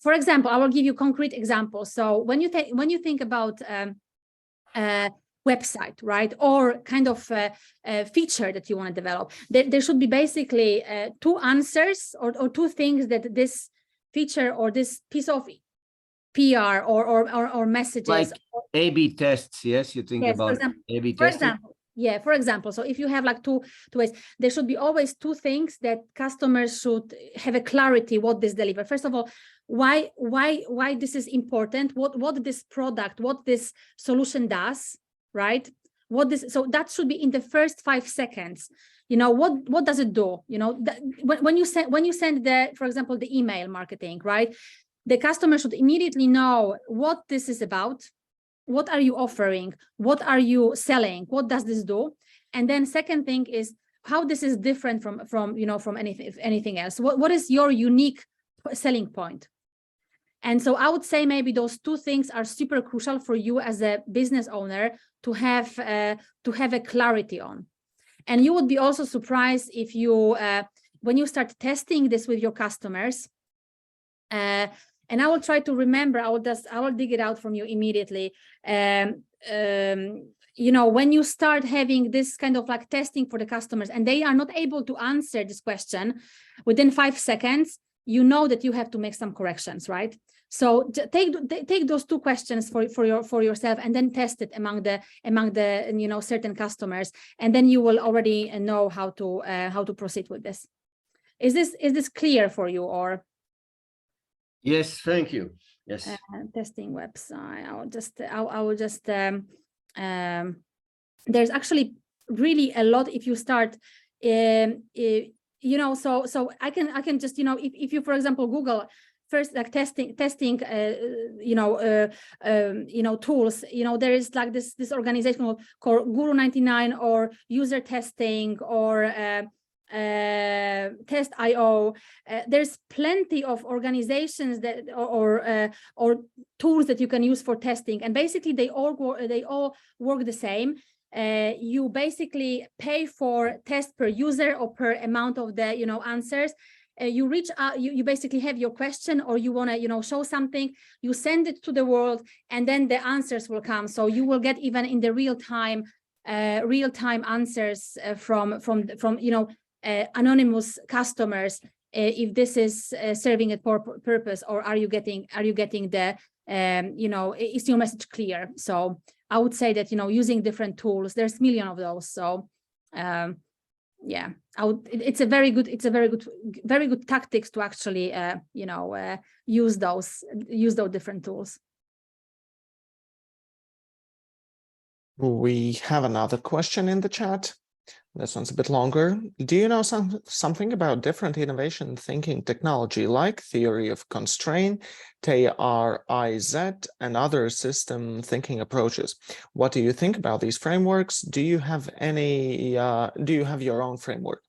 for example, I will give you concrete examples. So when you think about website, right, or kind of feature that you want to develop, there should be basically two answers or two things that this feature or this piece of PR or messages, like A/B tests. Yes, you think about A/B testing. For example, so if you have like two ways, there should be always two things that customers should have a clarity what this delivers. First of all, why this is important, what this product, what this solution does, right? So that should be in the first 5 seconds. What does it do? When you send for example, the email marketing, right? The customer should immediately know what this is about. What are you offering? What are you selling? What does this do? And then second thing is how this is different from anything else. What is your unique selling point? And so I would say maybe those two things are super crucial for you as a business owner to have a clarity on. And you would be also surprised if you when you start testing this with your customers. And I will try to remember, I will dig it out from you immediately. When you start having this kind of like testing for the customers and they are not able to answer this question within 5 seconds, you know that you have to make some corrections, right? So take those two questions for yourself and then test it among the certain customers, and then you will already know how to proceed with this. Is this clear for you or? Yes, thank you. Yes. Testing website. I will just. There's actually really a lot if you start. So I can just if you, for example, Google first like testing tools. There is like this organization called Guru 99 or user testing or Test.io. There's plenty of organizations that or tools that you can use for testing, and basically they all work the same. You basically pay for test per user or per amount of the answers. You reach out, you basically have your question, or you want to show something, you send it to the world, and then the answers will come. So you will get even in the real time answers from anonymous customers, if this is serving a purpose, or are you getting the is your message clear? So I would say that using different tools, there's millions of those. So yeah, it's a very good tactics to actually use those different tools. We have another question in the chat. This one's a bit longer. Do you know something about different innovation thinking technology like theory of constraint, TRIZ, and other system thinking approaches? What do you think about these frameworks? Do you have your own framework?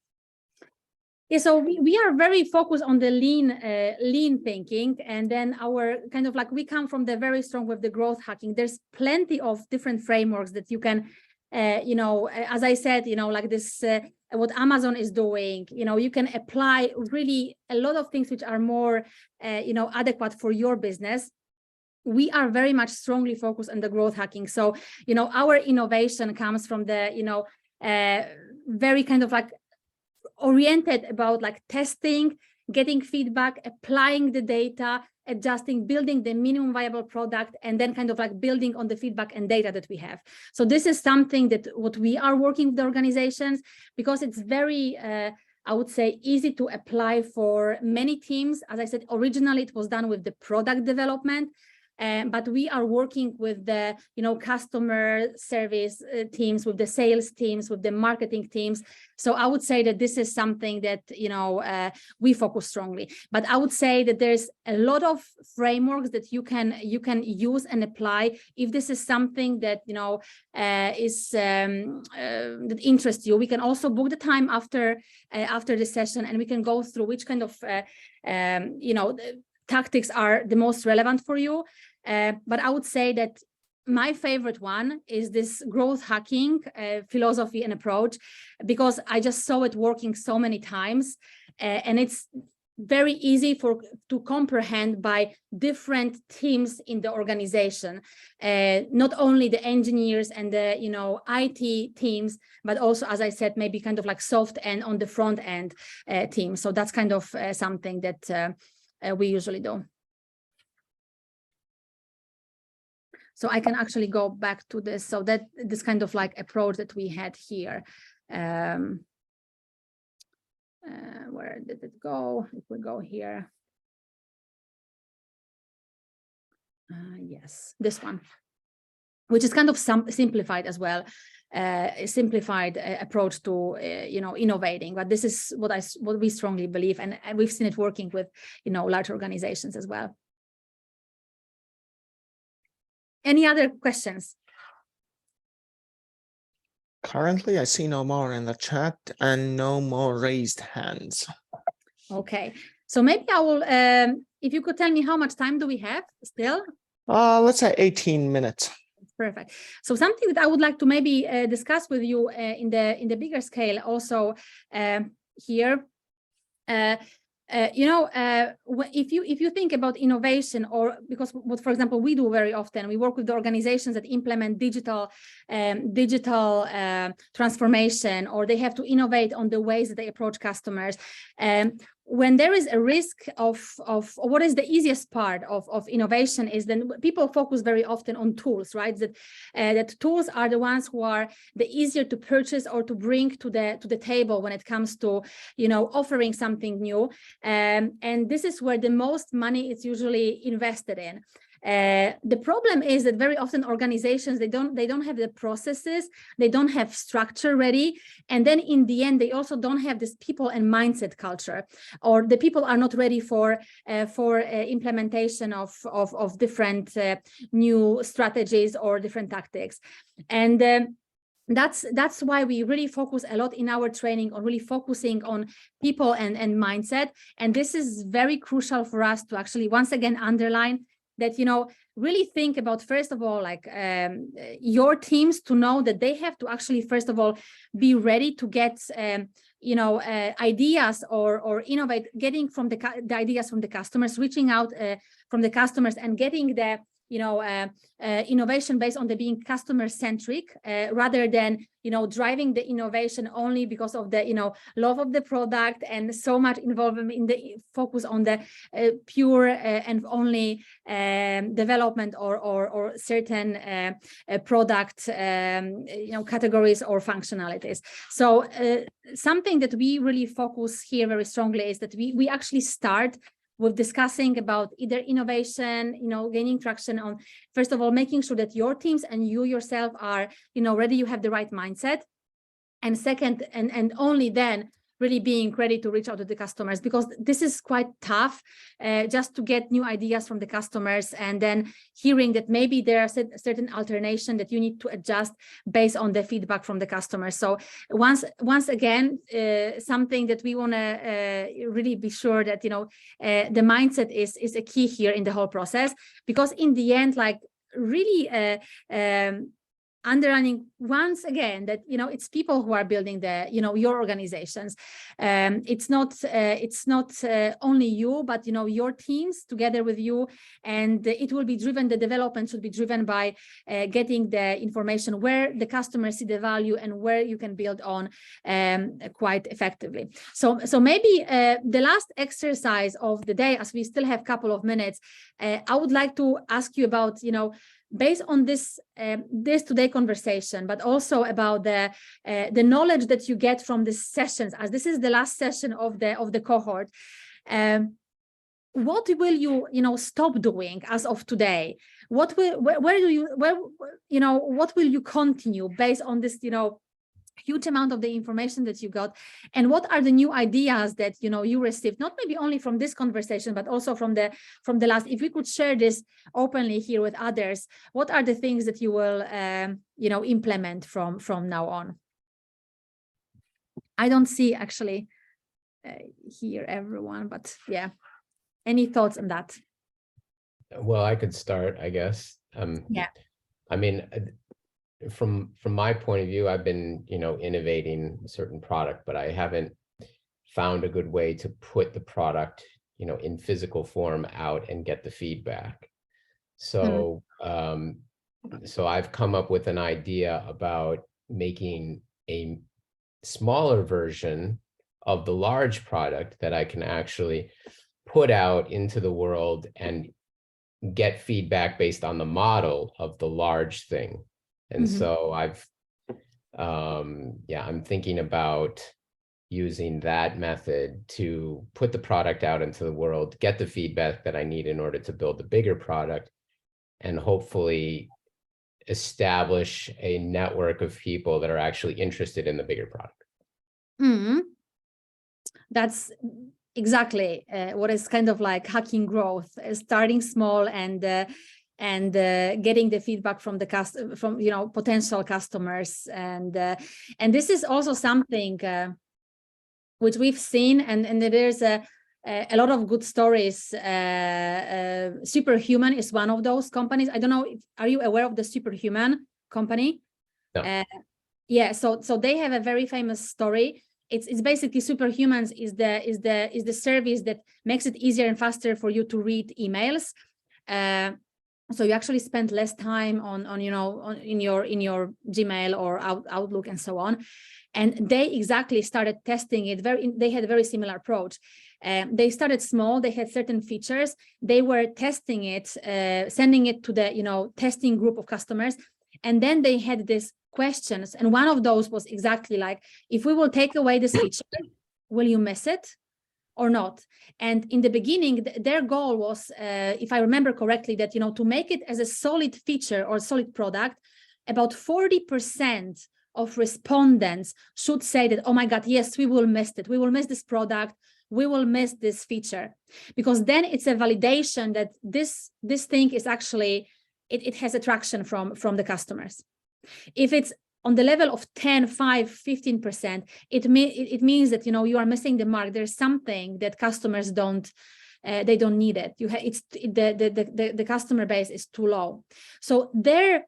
Yeah, so we are very focused on the lean thinking, and then our kind of like, we come from the very strong with the growth hacking. There's plenty of different frameworks that you can as I said, like this, what Amazon is doing, you can apply really a lot of things which are more, adequate for your business. We are very much strongly focused on the growth hacking. So, our innovation comes from the, very kind of like oriented about like testing, getting feedback, applying the data, adjusting, building the minimum viable product, and then kind of like building on the feedback and data that we have. So this is something that what we are working with the organizations, because it's very, I would say, easy to apply for many teams. As I said, originally it was done with the product development, but we are working with the, customer service teams, with the sales teams, with the marketing teams. So I would say that this is something that, we focus strongly. But I would say that there's a lot of frameworks that you can use and apply if this is something that, is that interests you. We can also book the time after the session, and we can go through which kind of, tactics are the most relevant for you. But I would say that my favorite one is this growth hacking philosophy and approach, because I just saw it working so many times, and it's very easy to comprehend by different teams in the organization, not only the engineers and the IT teams, but also, as I said, maybe kind of like soft and on the front end team. So that's kind of something that we usually do. So I can actually go back to this. So that this kind of like approach that we had here. Where did it go? If we go here. Yes, this one, which is kind of simplified as well. A simplified approach to innovating, but this is what we strongly believe, and we've seen it working with large organizations as well. Any other questions? Currently, I see no more in the chat and no more raised hands. Okay, so maybe I will. If you could tell me how much time do we have still? Let's say 18 minutes. Perfect. So something that I would like to maybe discuss with you in the bigger scale also here. If you think about innovation, or because what, for example, we do very often, we work with the organizations that implement digital transformation, or they have to innovate on the ways that they approach customers. When there is a risk of what is the easiest part of innovation is then people focus very often on tools, right? That tools are the ones who are the easier to purchase or to bring to the table when it comes to offering something new, and this is where the most money is usually invested in. The problem is that very often organizations, they don't have the processes, they don't have structure ready, and then in the end they also don't have this people and mindset culture, or the people are not ready for implementation of different new strategies or different tactics. And that's why we really focus a lot in our training on really focusing on people and mindset. And this is very crucial for us to actually once again underline that, you know, really think about, first of all, like your teams, to know that they have to actually, first of all, be ready to get ideas or innovate, getting from the ideas from the customers, reaching out from the customers and getting the innovation based on the being customer centric, rather than, you know, driving the innovation only because of the, you know, love of the product and so much involvement in the focus on the pure and only development or certain product categories or functionalities. So something that we really focus here very strongly is that we actually start with discussing about either innovation, you know, gaining traction on, first of all, making sure that your teams and you yourself are, you know, ready, you have the right mindset. And second, and only then, really being ready to reach out to the customers, because this is quite tough, just to get new ideas from the customers and then hearing that maybe there are certain alternation that you need to adjust based on the feedback from the customers. So once again, something that we want to really be sure that, you know, the mindset is a key here in the whole process, because in the end, like really underlining once again that, you know, it's people who are building the, you know, your organizations. It's not only you, but, you know, your teams together with you, and it will be driven, the development should be driven by getting the information where the customers see the value and where you can build on quite effectively. So maybe the last exercise of the day, as we still have a couple of minutes, I would like to ask you about, you know, based on this today conversation, but also about the knowledge that you get from these sessions, as this is the last session of the cohort, what will you stop doing as of today? What will what will you continue based on this, you know, huge amount of the information that you got, and what are the new ideas that, you know, you received, not maybe only from this conversation, but also from the last? If we could share this openly here with others, what are the things that you will implement from now on? I don't see actually here everyone, but yeah, any thoughts on that? Well, I could start, I guess. Yeah, I mean, from my point of view, I've been, you know, innovating a certain product, but I haven't found a good way to put the product, you know, in physical form out and get the feedback. So, so I've come up with an idea about making a smaller version of the large product that I can actually put out into the world and get feedback based on the model of the large thing. And so I'm thinking about using that method to put the product out into the world, get the feedback that I need in order to build the bigger product, and hopefully establish a network of people that are actually interested in the bigger product. That's exactly what is kind of like hacking growth, starting small and getting the feedback from the potential customers, and this is also something which we've seen, and there's a lot of good stories. Superhuman is one of those companies. I don't know, are you aware of the Superhuman company? No. Yeah, so they have a very famous story. It's basically Superhumans is the service that makes it easier and faster for you to read emails. So you actually spend less time in your Gmail or Outlook and so on. And they exactly started testing it. They had a very similar approach. They started small. They had certain features. They were testing it, sending it to the testing group of customers, and then they had these questions. And one of those was exactly like, if we will take away this feature, will you miss it? or not? And in the beginning, their goal was, if I remember correctly, that, to make it as a solid feature or solid product, about 40% of respondents should say that, oh my God, yes, we will miss it. We will miss this product. We will miss this feature, because then it's a validation that this thing is actually, it has attraction from the customers. If it's on the level of 10, 5, 15%, it means that, you are missing the mark. There's something that customers don't, they don't need it. The customer base is too low. So their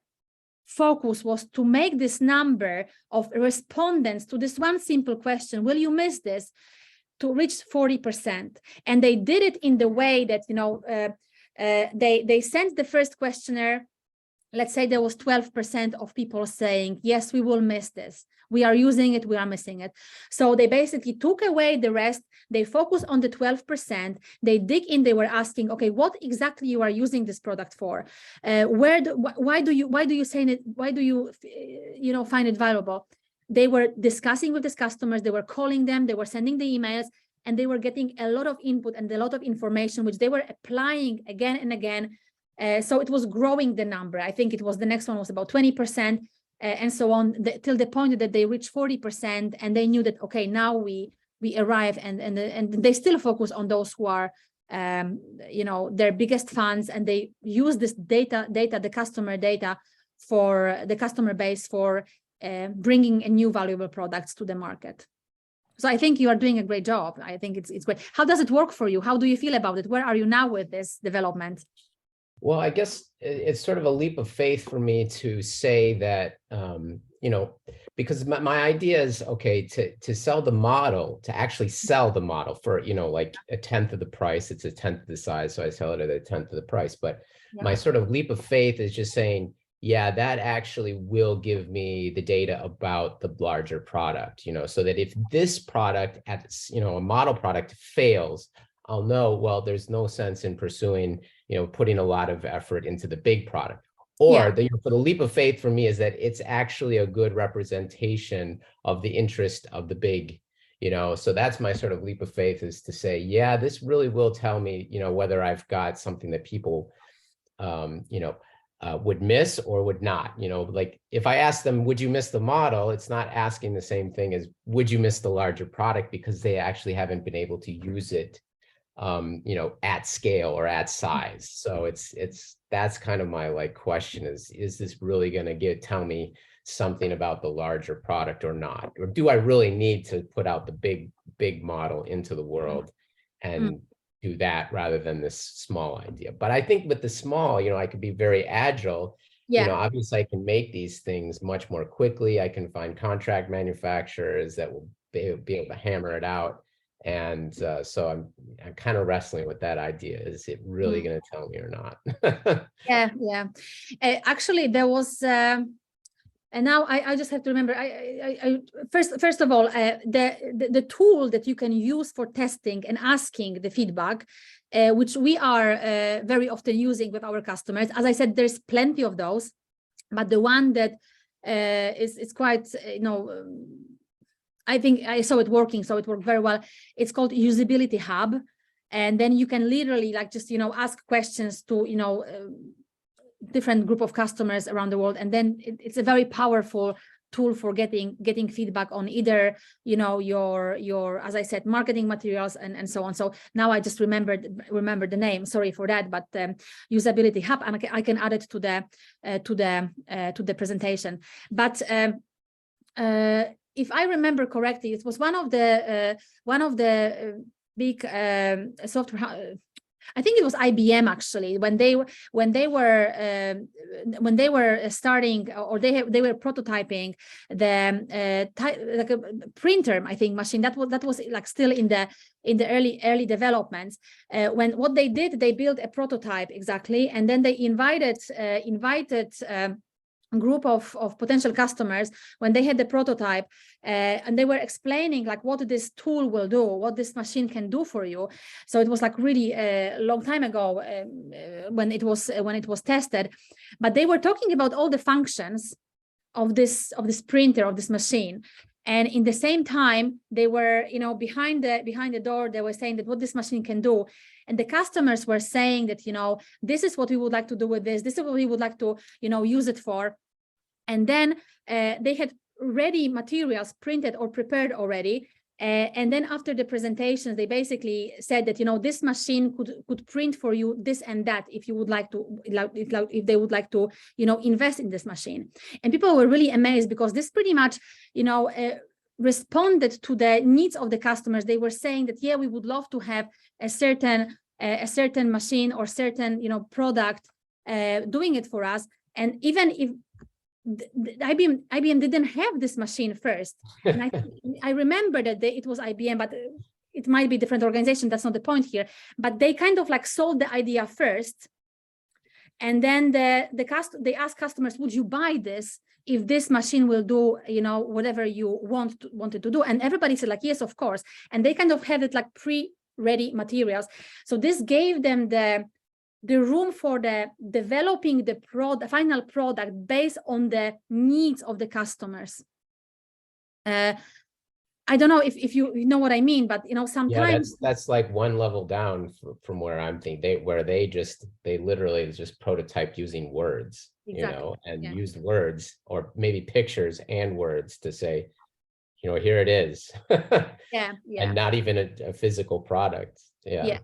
focus was to make this number of respondents to this one simple question, will you miss this, to reach 40%. And they did it in the way that, they sent the first questionnaire. Let's say there was 12% of people saying, yes, we will miss this. We are using it, we are missing it. So they basically took away the rest. They focus on the 12%. They dig in, they were asking, okay, what exactly you are using this product for? Why do you say it? Why do you, find it valuable? They were discussing with these customers, they were calling them, they were sending the emails, and they were getting a lot of input and a lot of information, which they were applying again and again. So it was growing the number. I think it was, the next one was about 20%, and so on, till the point that they reached 40%, and they knew that, okay, now we arrive, and they still focus on those who are, their biggest fans, and they use this data, the customer data, for the customer base for bringing a new valuable products to the market. So I think you are doing a great job. I think it's great. How does it work for you? How do you feel about it? Where are you now with this development? Well, I guess it's sort of a leap of faith for me to say that, because my idea is, okay, to sell the model, to actually sell the model for, like a 10th of the price, it's a 10th of the size, so I sell it at a 10th of the price. But my sort of leap of faith is just saying, yeah, that actually will give me the data about the larger product, so that if this product a model product fails, I'll know, well, there's no sense in pursuing, putting a lot of effort into the big product. Or for the leap of faith for me is that it's actually a good representation of the interest of the big, so that's my sort of leap of faith, is to say, yeah, this really will tell me, whether I've got something that people, would miss or would not. Like if I ask them, would you miss the model? It's not asking the same thing as would you miss the larger product, because they actually haven't been able to use it at scale or at size. So that's kind of my question is this really going to tell me something about the larger product or not? Or do I really need to put out the big model into the world and do that rather than this small idea? But I think with the small, I could be very agile. Obviously I can make these things much more quickly. I can find contract manufacturers that will be able to hammer it out. And so I'm kind of wrestling with that idea. Is it really going to tell me or not? Yeah. Actually, there was, and now I just have to remember. I first of all, the tool that you can use for testing and asking the feedback, which we are very often using with our customers. As I said, there's plenty of those, but the one that is quite, I think I saw it working, so it worked very well. It's called Usability Hub. And then you can literally just, ask questions to, different group of customers around the world. And then it's a very powerful tool for getting feedback on either, your, as I said, marketing materials and so on. So now I just remember the name, sorry for that, but Usability Hub, and I can add it to the presentation. But if I remember correctly, it was one of the big software. I think it was IBM actually, when they were starting, or they were prototyping the like a printer, I think, machine that was like still in the early developments. When what they did, they built a prototype exactly, and then they invited group of potential customers when they had the prototype, and they were explaining what this tool will do, what this machine can do for you. So it was really a long time ago when it was tested, but they were talking about all the functions of this printer, of this machine. And in the same time, they were, behind the door, they were saying that what this machine can do. And the customers were saying that, this is what we would like to do with this. This is what we would like to, use it for. And then they had ready materials printed or prepared already. And then after the presentations, they basically said that, this machine could print for you this and that if you would like to, if they would like to, invest in this machine. And people were really amazed because this pretty much, responded to the needs of the customers. They were saying that, yeah, we would love to have a certain machine or certain, product doing it for us. And even if IBM didn't have this machine first. And I remember that it was IBM, but it might be different organization. That's not the point here. But they kind of like sold the idea first. And then they asked customers, would you buy this if this machine will do, whatever you wanted to do? And everybody said like, yes, of course. And they kind of had it like pre-ready materials. So this gave them the room for developing the final product based on the needs of the customers. I don't know if you know what I mean, but sometimes that's like one level down from where I'm thinking. They literally just prototyped using words, exactly. And used words or maybe pictures and words to say, here it is. Yeah. And not even a physical product. Yeah.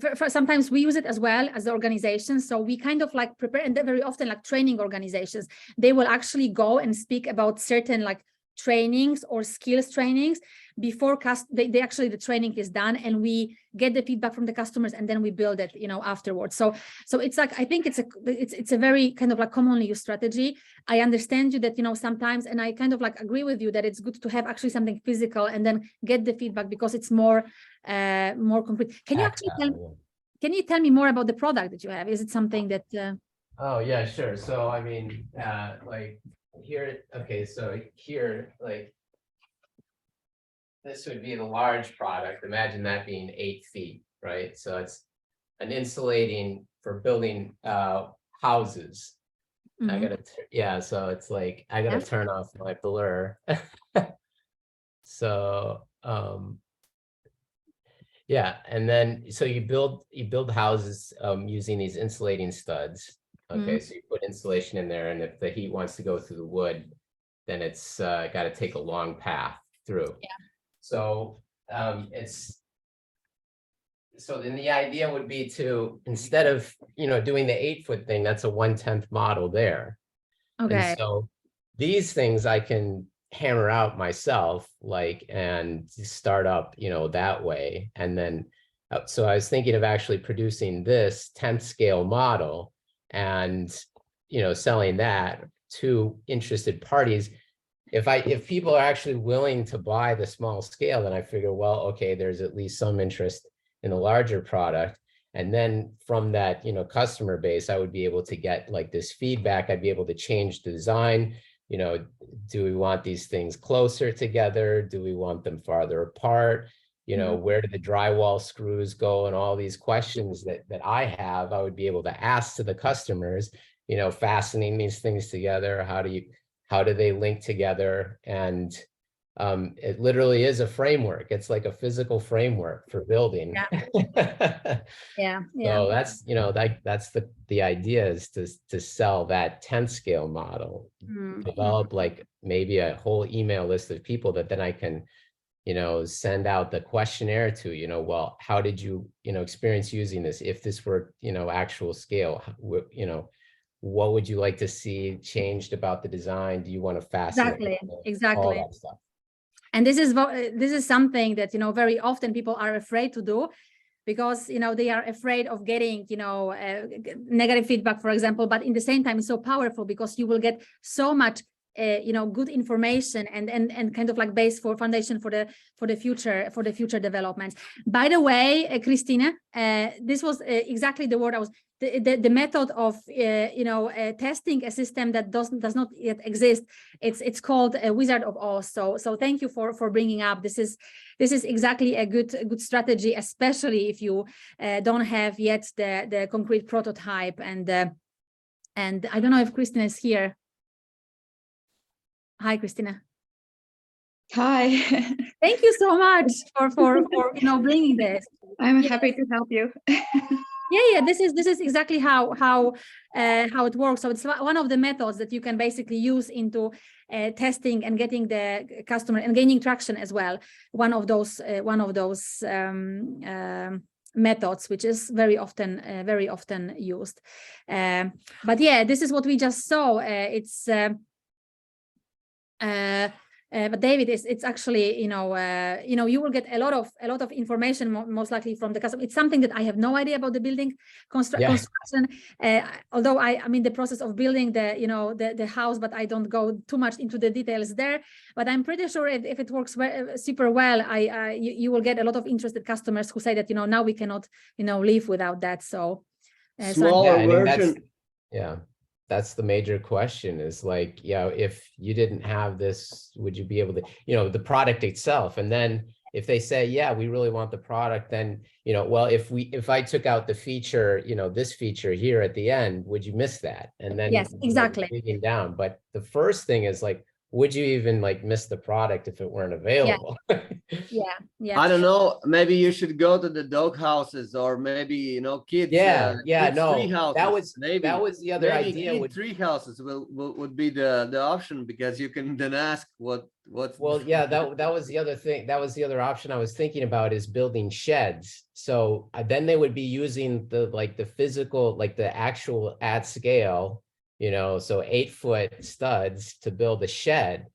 For sometimes we use it as well as the organization. So we kind of like prepare, and very often like training organizations, they will actually go and speak about certain like trainings or skills trainings before the training is done, and we get the feedback from the customers, and then we build it, afterwards. So it's like, I think it's a very kind of like commonly used strategy. I understand you that, sometimes, and I kind of like agree with you that it's good to have actually something physical and then get the feedback because it's more complete. Can you tell me more about the product that you have? Is it something that Oh yeah, sure. So I mean, like here, okay, so here, like this would be the large product. Imagine that being 8 feet, right? So it's an insulating for building houses. Mm-hmm. So it's like I gotta turn off my blur. So and then so you build houses using these insulating studs. Okay, so you put insulation in there, and if the heat wants to go through the wood, then it's got to take a long path through. Yeah. So so then the idea would be to, instead of doing the 8-foot thing, that's a 1/10 model there. Okay. And so these things I can hammer out myself, and start up that way. And then so I was thinking of actually producing this 10th scale model and selling that to interested parties. If people are actually willing to buy the small scale, then I figure, well, okay, there's at least some interest in the larger product. And then from that customer base, I would be able to get like this feedback. I'd be able to change the design. Do we want these things closer together? Do we want them farther apart? Where do the drywall screws go? And all these questions that I have, I would be able to ask to the customers, fastening these things together. How do they link together? And it literally is a framework. It's like a physical framework for building. Yeah. So that's, that's the idea, is to sell that 10th scale model, develop like maybe a whole email list of people that then I can, send out the questionnaire to, well, how did you, experience using this? If this were, actual scale, what would you like to see changed about the design? Do you want to fasten Exactly. all that stuff? And this is something that very often people are afraid to do, because they are afraid of getting negative feedback, for example. But in the same time, it's so powerful because you will get so much good information and kind of like base for foundation for the future developments. By the way, Christina, this was exactly the word I was. The method of testing a system that does not yet exist. It's called a Wizard of Oz. So thank you for bringing up. This is exactly a good strategy, especially if you don't have yet the concrete prototype. And I don't know if Christina is here. Hi, Christina. Hi, Thank you so much for bringing this. I'm Yes. happy to help you. Yeah. This is exactly how it works. So it's one of the methods that you can basically use into testing and getting the customer and gaining traction as well. One of those methods, which is very often used. But yeah, this is what we just saw. But David, it's actually you will get a lot of information most likely from the customer. It's something that I have no idea about the building construction. Although I'm in the process of building the house, but I don't go too much into the details there. But I'm pretty sure if it works super well, you will get a lot of interested customers who say that now we cannot live without that. So Smaller version. That's the major question is like, if you didn't have this, would you be able to, the product itself? And then if they say, yeah, we really want the product, then, well, if I took out the feature, this feature here at the end, would you miss that? And then yes, exactly. digging down. But the first thing is like, would you even like miss the product if it weren't available? Yeah. I don't know. Maybe you should go to the dog houses, or maybe kids. Kids tree houses. That was the other idea. Tree houses would be the option, because you can then ask what's. Well, yeah, that was the other thing. That was the other option I was thinking about, is building sheds. So then they would be using the physical, like the actual at scale, so 8-foot studs to build a shed.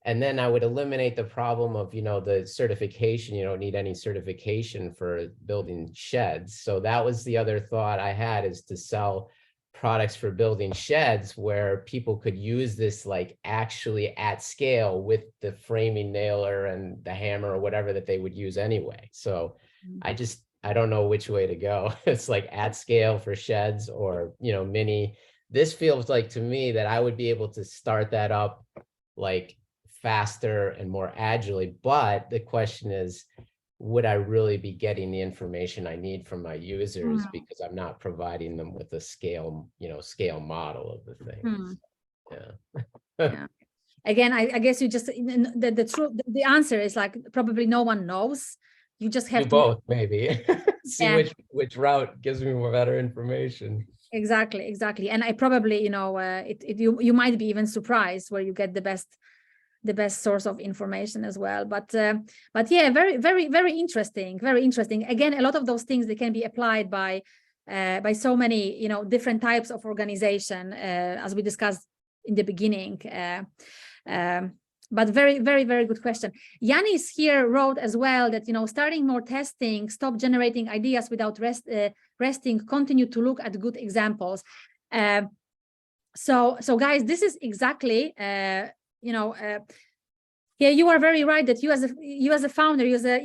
And then I would eliminate the problem of, the certification. You don't need any certification for building sheds. So that was the other thought I had, is to sell products for building sheds where people could use this like actually at scale with the framing nailer and the hammer or whatever that they would use anyway. So I don't know which way to go. It's like at scale for sheds or, mini. This feels like to me that I would be able to start that up like faster and more agilely. But the question is, would I really be getting the information I need from my users, because I'm not providing them with a scale model of the thing. Yeah. Again, I guess you just the answer is like probably no one knows. You just have to both, maybe. See which route gives me more better information. Exactly. And I probably, you might be even surprised where you get the best source of information as well. But yeah, very, very, very interesting. Again, a lot of those things, they can be applied by so many, different types of organization, as we discussed in the beginning. But very, very, very good question. Yanis here wrote as well that, starting more testing, stop generating ideas without resting, continue to look at good examples. So guys, this is exactly, yeah, you are very right that you as a founder, you as a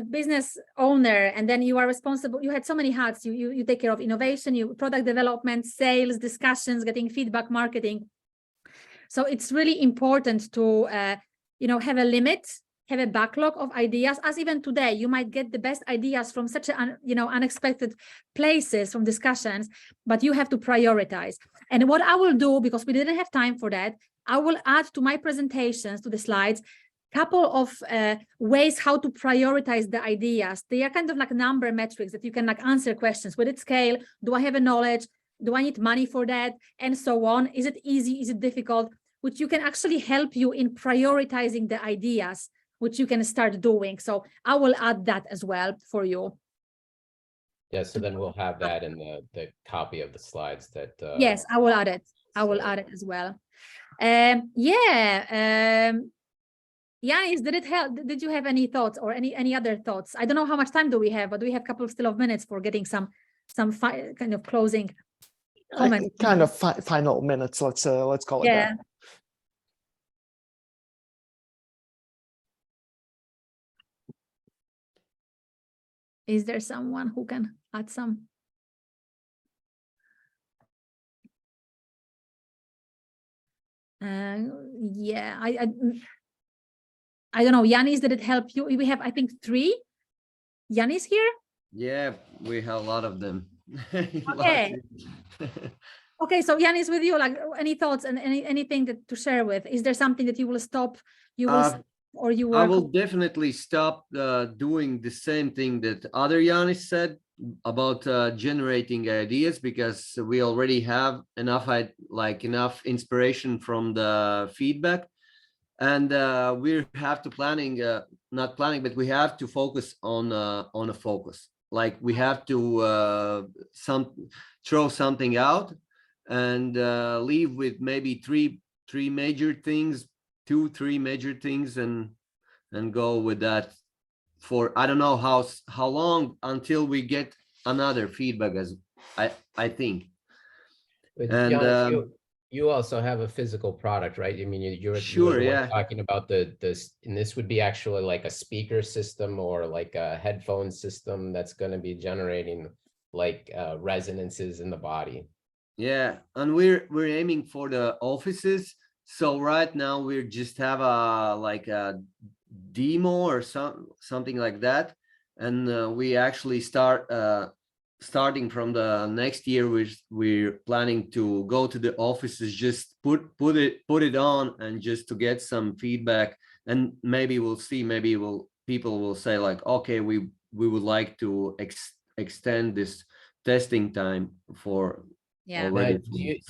business owner, and then you are responsible. You had so many hats. You take care of innovation, product development, sales, discussions, getting feedback, marketing. So it's really important to, have a limit, have a backlog of ideas. As even today, you might get the best ideas from such unexpected places, from discussions, but you have to prioritize. And what I will do, because we didn't have time for that, I will add to my presentations, to the slides, couple of ways how to prioritize the ideas. They are kind of like number metrics that you can answer questions. Will it scale? Do I have a knowledge? Do I need money for that? And so on. Is it easy? Is it difficult? Which you can actually help you in prioritizing the ideas, which you can start doing. So I will add that as well for you. Yeah, so then we'll have that in the copy of the slides that. Yes, I will add it. I will add it as well. Yanis, did it help? Did you have any thoughts or any other thoughts? I don't know how much time do we have, but we have a couple of minutes for getting some kind of closing comments. Kind of final minutes. Let's call it that. Is there someone who can add some? Yeah, I don't know. Yanis, did it help you? We have, I think, 3 Yanis here. Yeah, we have a lot of them. Okay. Okay, so Yanis, with you, like any thoughts and anything that to share with? Is there something that you will stop? You will, or you I work? will definitely stop doing the same thing that other Yanis said about generating ideas, because we already have enough enough inspiration from the feedback, and we have to not planning, but we have to focus on a focus. Like we have to throw something out and leave with maybe three major things, 2-3 major things, and go with that for I don't know how long until we get another feedback, as I think. But And Giannis, you also have a physical product, right? I mean, you're sure, the one yeah. talking about this, and this would be actually like a speaker system or like a headphone system that's going to be generating like resonances in the body. Yeah, and we're aiming for the offices. So right now we just have a demo or something like that, and we actually starting from the next year, we're planning to go to the offices, just put it on, and just to get some feedback, and maybe we'll see, maybe people will say like, okay, we would like to extend this testing time for already.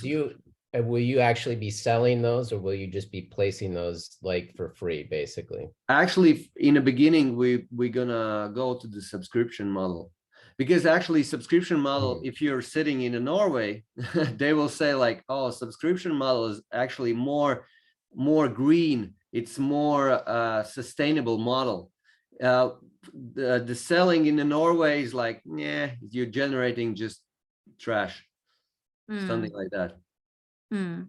Will you actually be selling those, or will you just be placing those like for free, basically? Actually, in the beginning, we're gonna go to the subscription model, because actually subscription model, if you're sitting in Norway, they will say like, oh, subscription model is actually more green. It's more sustainable model. The selling in Norway is like, yeah, you're generating just trash, something like that.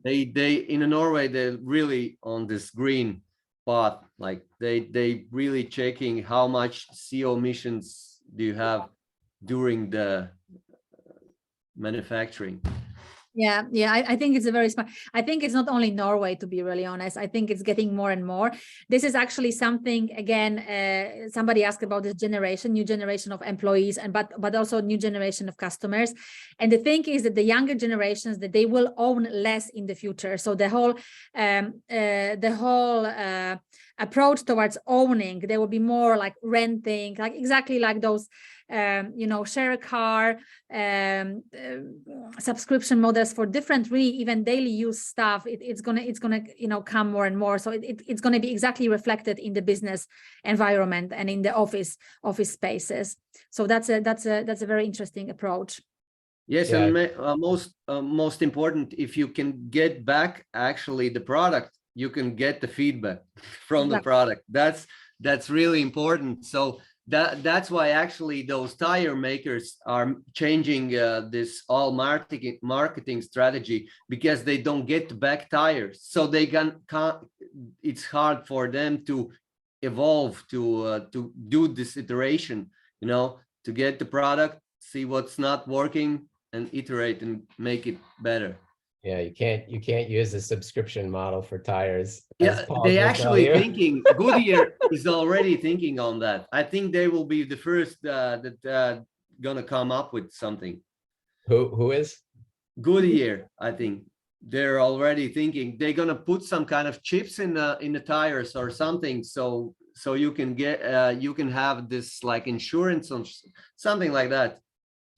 They in Norway, they're really on this green path. Like they really checking how much CO emissions do you have during the manufacturing. Yeah, I think it's a very smart. I think it's not only Norway, to be really honest. I think it's getting more and more. This is actually something, again, somebody asked about this generation, new generation of employees, and but also new generation of customers. And the thing is that the younger generations, that they will own less in the future. So the whole approach towards owning, there will be more like renting, like exactly like those share a car, subscription models for different, really even daily use stuff. It's gonna come more and more. So it's gonna be exactly reflected in the business environment and in the office spaces. So that's a very interesting approach. Yes, yeah. And most important, if you can get back actually the product, you can get the feedback from the product. That's really important. So that's why actually those tire makers are changing this all marketing strategy, because they don't get back tires. So they can't. It's hard for them to evolve, to do this iteration. To get the product, see what's not working, and iterate and make it better. Yeah, you can't use a subscription model for tires. Yeah, they actually thinking. Goodyear is already thinking on that. I think they will be the first that gonna come up with something. Who is? Goodyear, I think they're already thinking they're gonna put some kind of chips in the tires or something, so you can get you can have this like insurance or something like that.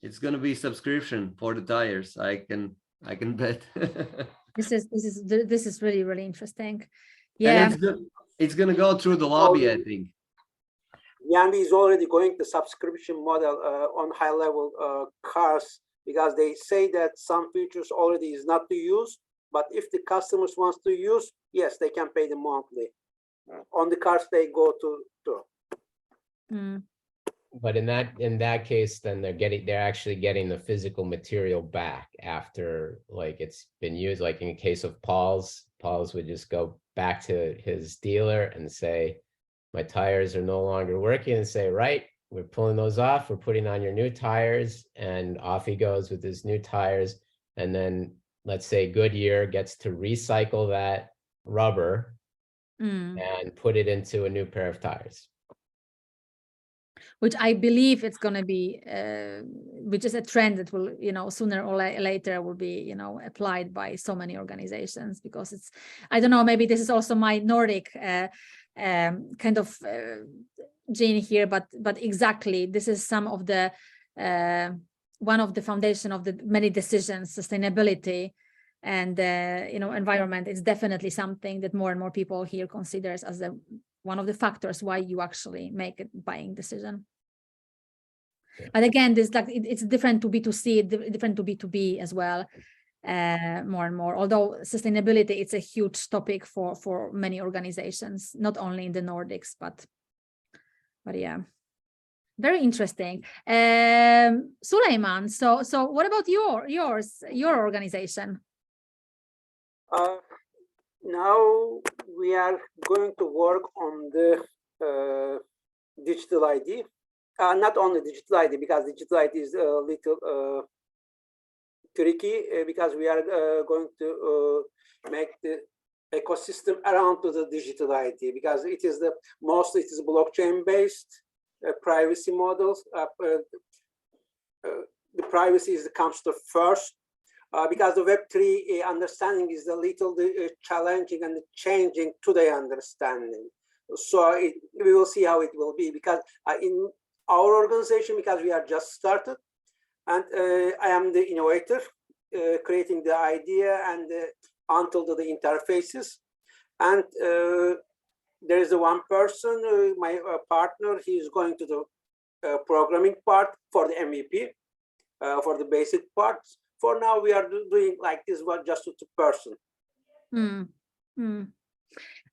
It's gonna be subscription for the tires. I can bet. This is really, really interesting. Yeah. And it's gonna go through the lobby, I think. Yandy is already going to subscription model on high level cars, because they say that some features already is not to use, but if the customers wants to use, yes, they can pay the monthly. On the cars they go to. But in that case, then they're actually getting the physical material back after like it's been used. Like in the case of Paul's would just go back to his dealer and say, my tires are no longer working, and say, right, we're pulling those off, we're putting on your new tires, and off he goes with his new tires. And then let's say Goodyear gets to recycle that rubber and put it into a new pair of tires. which I believe it's going to be, which is a trend that will, sooner or later will be, applied by so many organizations, because it's, I don't know, maybe this is also my Nordic kind of gene here, but exactly, this is some of the, one of the foundation of the many decisions, sustainability and, environment is definitely something that more and more people here considers as one of the factors why you actually make a buying decision. Yeah. And again, this it's different to B2C, different to B2B as well, more and more. Although sustainability, it's a huge topic for many organizations, not only in the Nordics, but yeah, very interesting. Suleiman, so what about your organization? Now we are going to work on the digital ID. Not only digital ID, because digital ID is a little tricky, because we are going to make the ecosystem around to the digital ID, because it is mostly it is blockchain based privacy models. The privacy comes to first. Because the Web3 understanding is a little challenging and changing to the understanding. So we will see how it will be, because in our organization, because we are just started, and I am the innovator, creating the idea and until the interfaces. And there is one person, my partner, he is going to the programming part for the MVP, for the basic parts. For now, we are doing like this one just to person.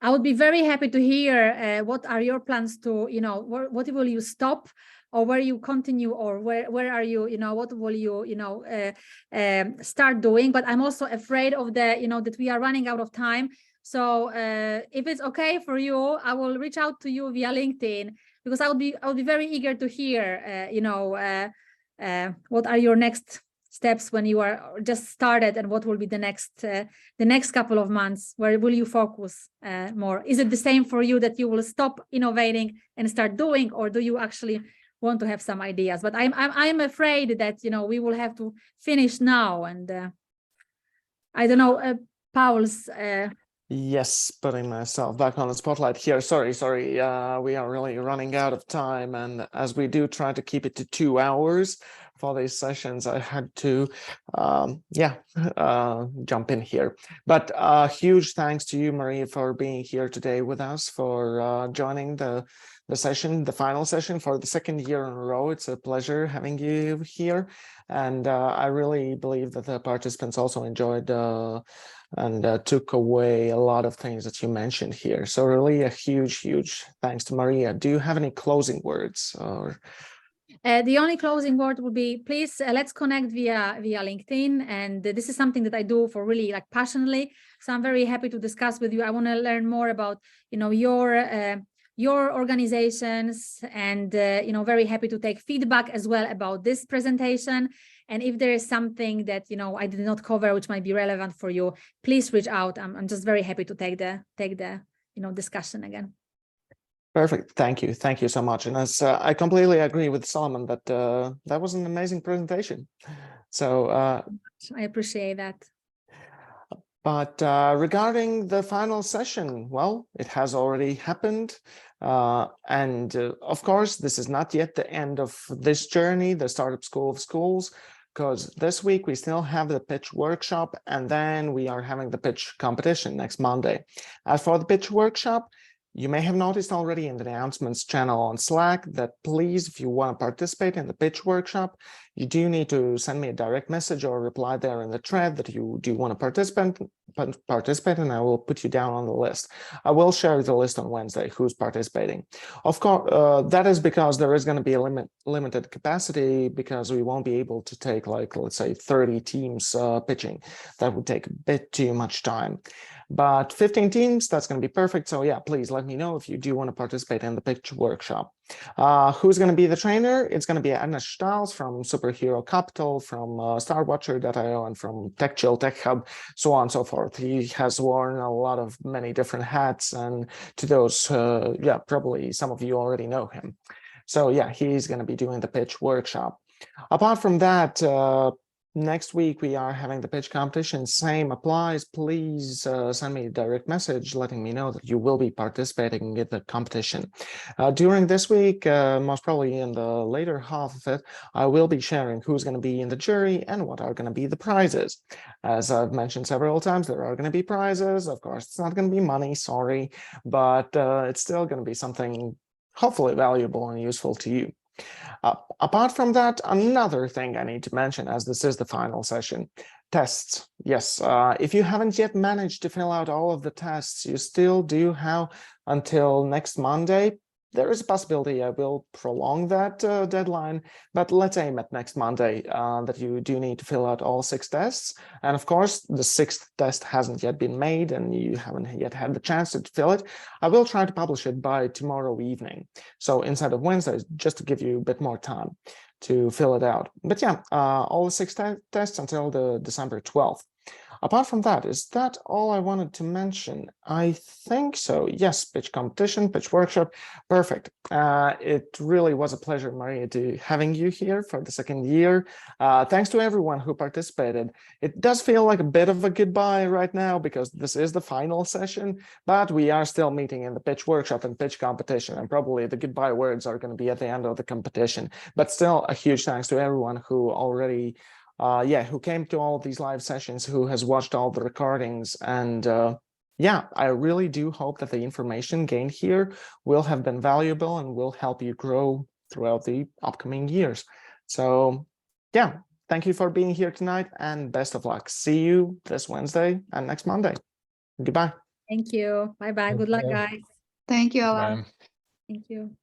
I would be very happy to hear what are your plans to, what will you stop, or where you continue, or where are you, what will you, start doing. But I'm also afraid of that we are running out of time. So if it's okay for you, I will reach out to you via LinkedIn, because I would be very eager to hear, what are your next steps when you are just started, and what will be the next couple of months? Where will you focus more? Is it the same for you, that you will stop innovating and start doing, or do you actually want to have some ideas? But I'm afraid that we will have to finish now, and I don't know, Paul's. Yes, putting myself back on the spotlight here. Sorry. We are really running out of time, and as we do try to keep it to 2 hours for these sessions, I had to jump in here. But huge thanks to you, Maria, for being here today with us, for joining the session, the final session for the second year in a row. It's a pleasure having you here, and I really believe that the participants also enjoyed and took away a lot of things that you mentioned here. So really a huge thanks to Maria. Do you have any closing words? Or the only closing word would be, please let's connect via LinkedIn, and this is something that I do for really passionately. So I'm very happy to discuss with you. I want to learn more about your organizations, and very happy to take feedback as well about this presentation. And if there is something that I did not cover which might be relevant for you, please reach out. I'm just very happy to take the discussion again. Perfect. Thank you so much. And as I completely agree with Solomon that that was an amazing presentation. So I appreciate that. But regarding the final session, well, it has already happened. And of course, this is not yet the end of this journey, the Startup School of Schools, because this week we still have the pitch workshop, and then we are having the pitch competition next Monday. As for the pitch workshop, you may have noticed already in the announcements channel on Slack that please, if you want to participate in the pitch workshop, you do need to send me a direct message or reply there in the thread that you do want to participate, and I will put you down on the list. I will share the list on Wednesday who's participating. Of course, that is because there is going to be a limited capacity, because we won't be able to take, let's say 30 teams pitching. That would take a bit too much time. But 15 teams, that's going to be perfect. So yeah, please let me know if you do want to participate in the pitch workshop. Who's going to be the trainer? It's going to be Anna Stahls from Superhero Capital, from StarWatcher.io, and from TechChill, TechHub, so on and so forth. He has worn many different hats, and to those, probably some of you already know him. So yeah, he's going to be doing the pitch workshop. Apart from that, next week we are having the pitch competition. Same applies. Please send me a direct message letting me know that you will be participating in the competition. During this week, most probably in the later half of it, I will be sharing who's going to be in the jury and what are going to be the prizes. As I've mentioned several times, there are going to be prizes. Of course, it's not going to be money, sorry, but it's still going to be something hopefully valuable and useful to you. Apart from that, another thing I need to mention, as this is the final session, tests. Yes, if you haven't yet managed to fill out all of the tests, you still do have until next Monday. There is a possibility I will prolong that deadline, but let's aim at next Monday that you do need to fill out all 6 tests. And of course, the 6th test hasn't yet been made and you haven't yet had the chance to fill it. I will try to publish it by tomorrow evening. So instead of Wednesday, just to give you a bit more time to fill it out. But yeah, all the 6 tests until the December 12th. Apart from that, is that all I wanted to mention? I think so. Yes, pitch competition, pitch workshop. Perfect. It really was a pleasure, Maria, to having you here for the 2nd year. Thanks to everyone who participated. It does feel like a bit of a goodbye right now because this is the final session, but we are still meeting in the pitch workshop and pitch competition, and probably the goodbye words are going to be at the end of the competition. But still, a huge thanks to everyone who already who came to all of these live sessions, who has watched all the recordings. And yeah, I really do hope that the information gained here will have been valuable and will help you grow throughout the upcoming years. So yeah, thank you for being here tonight and best of luck. See you this Wednesday and next Monday. Goodbye. Thank you. Bye-bye. Good luck, guys. Thank you, Alan. Thank you.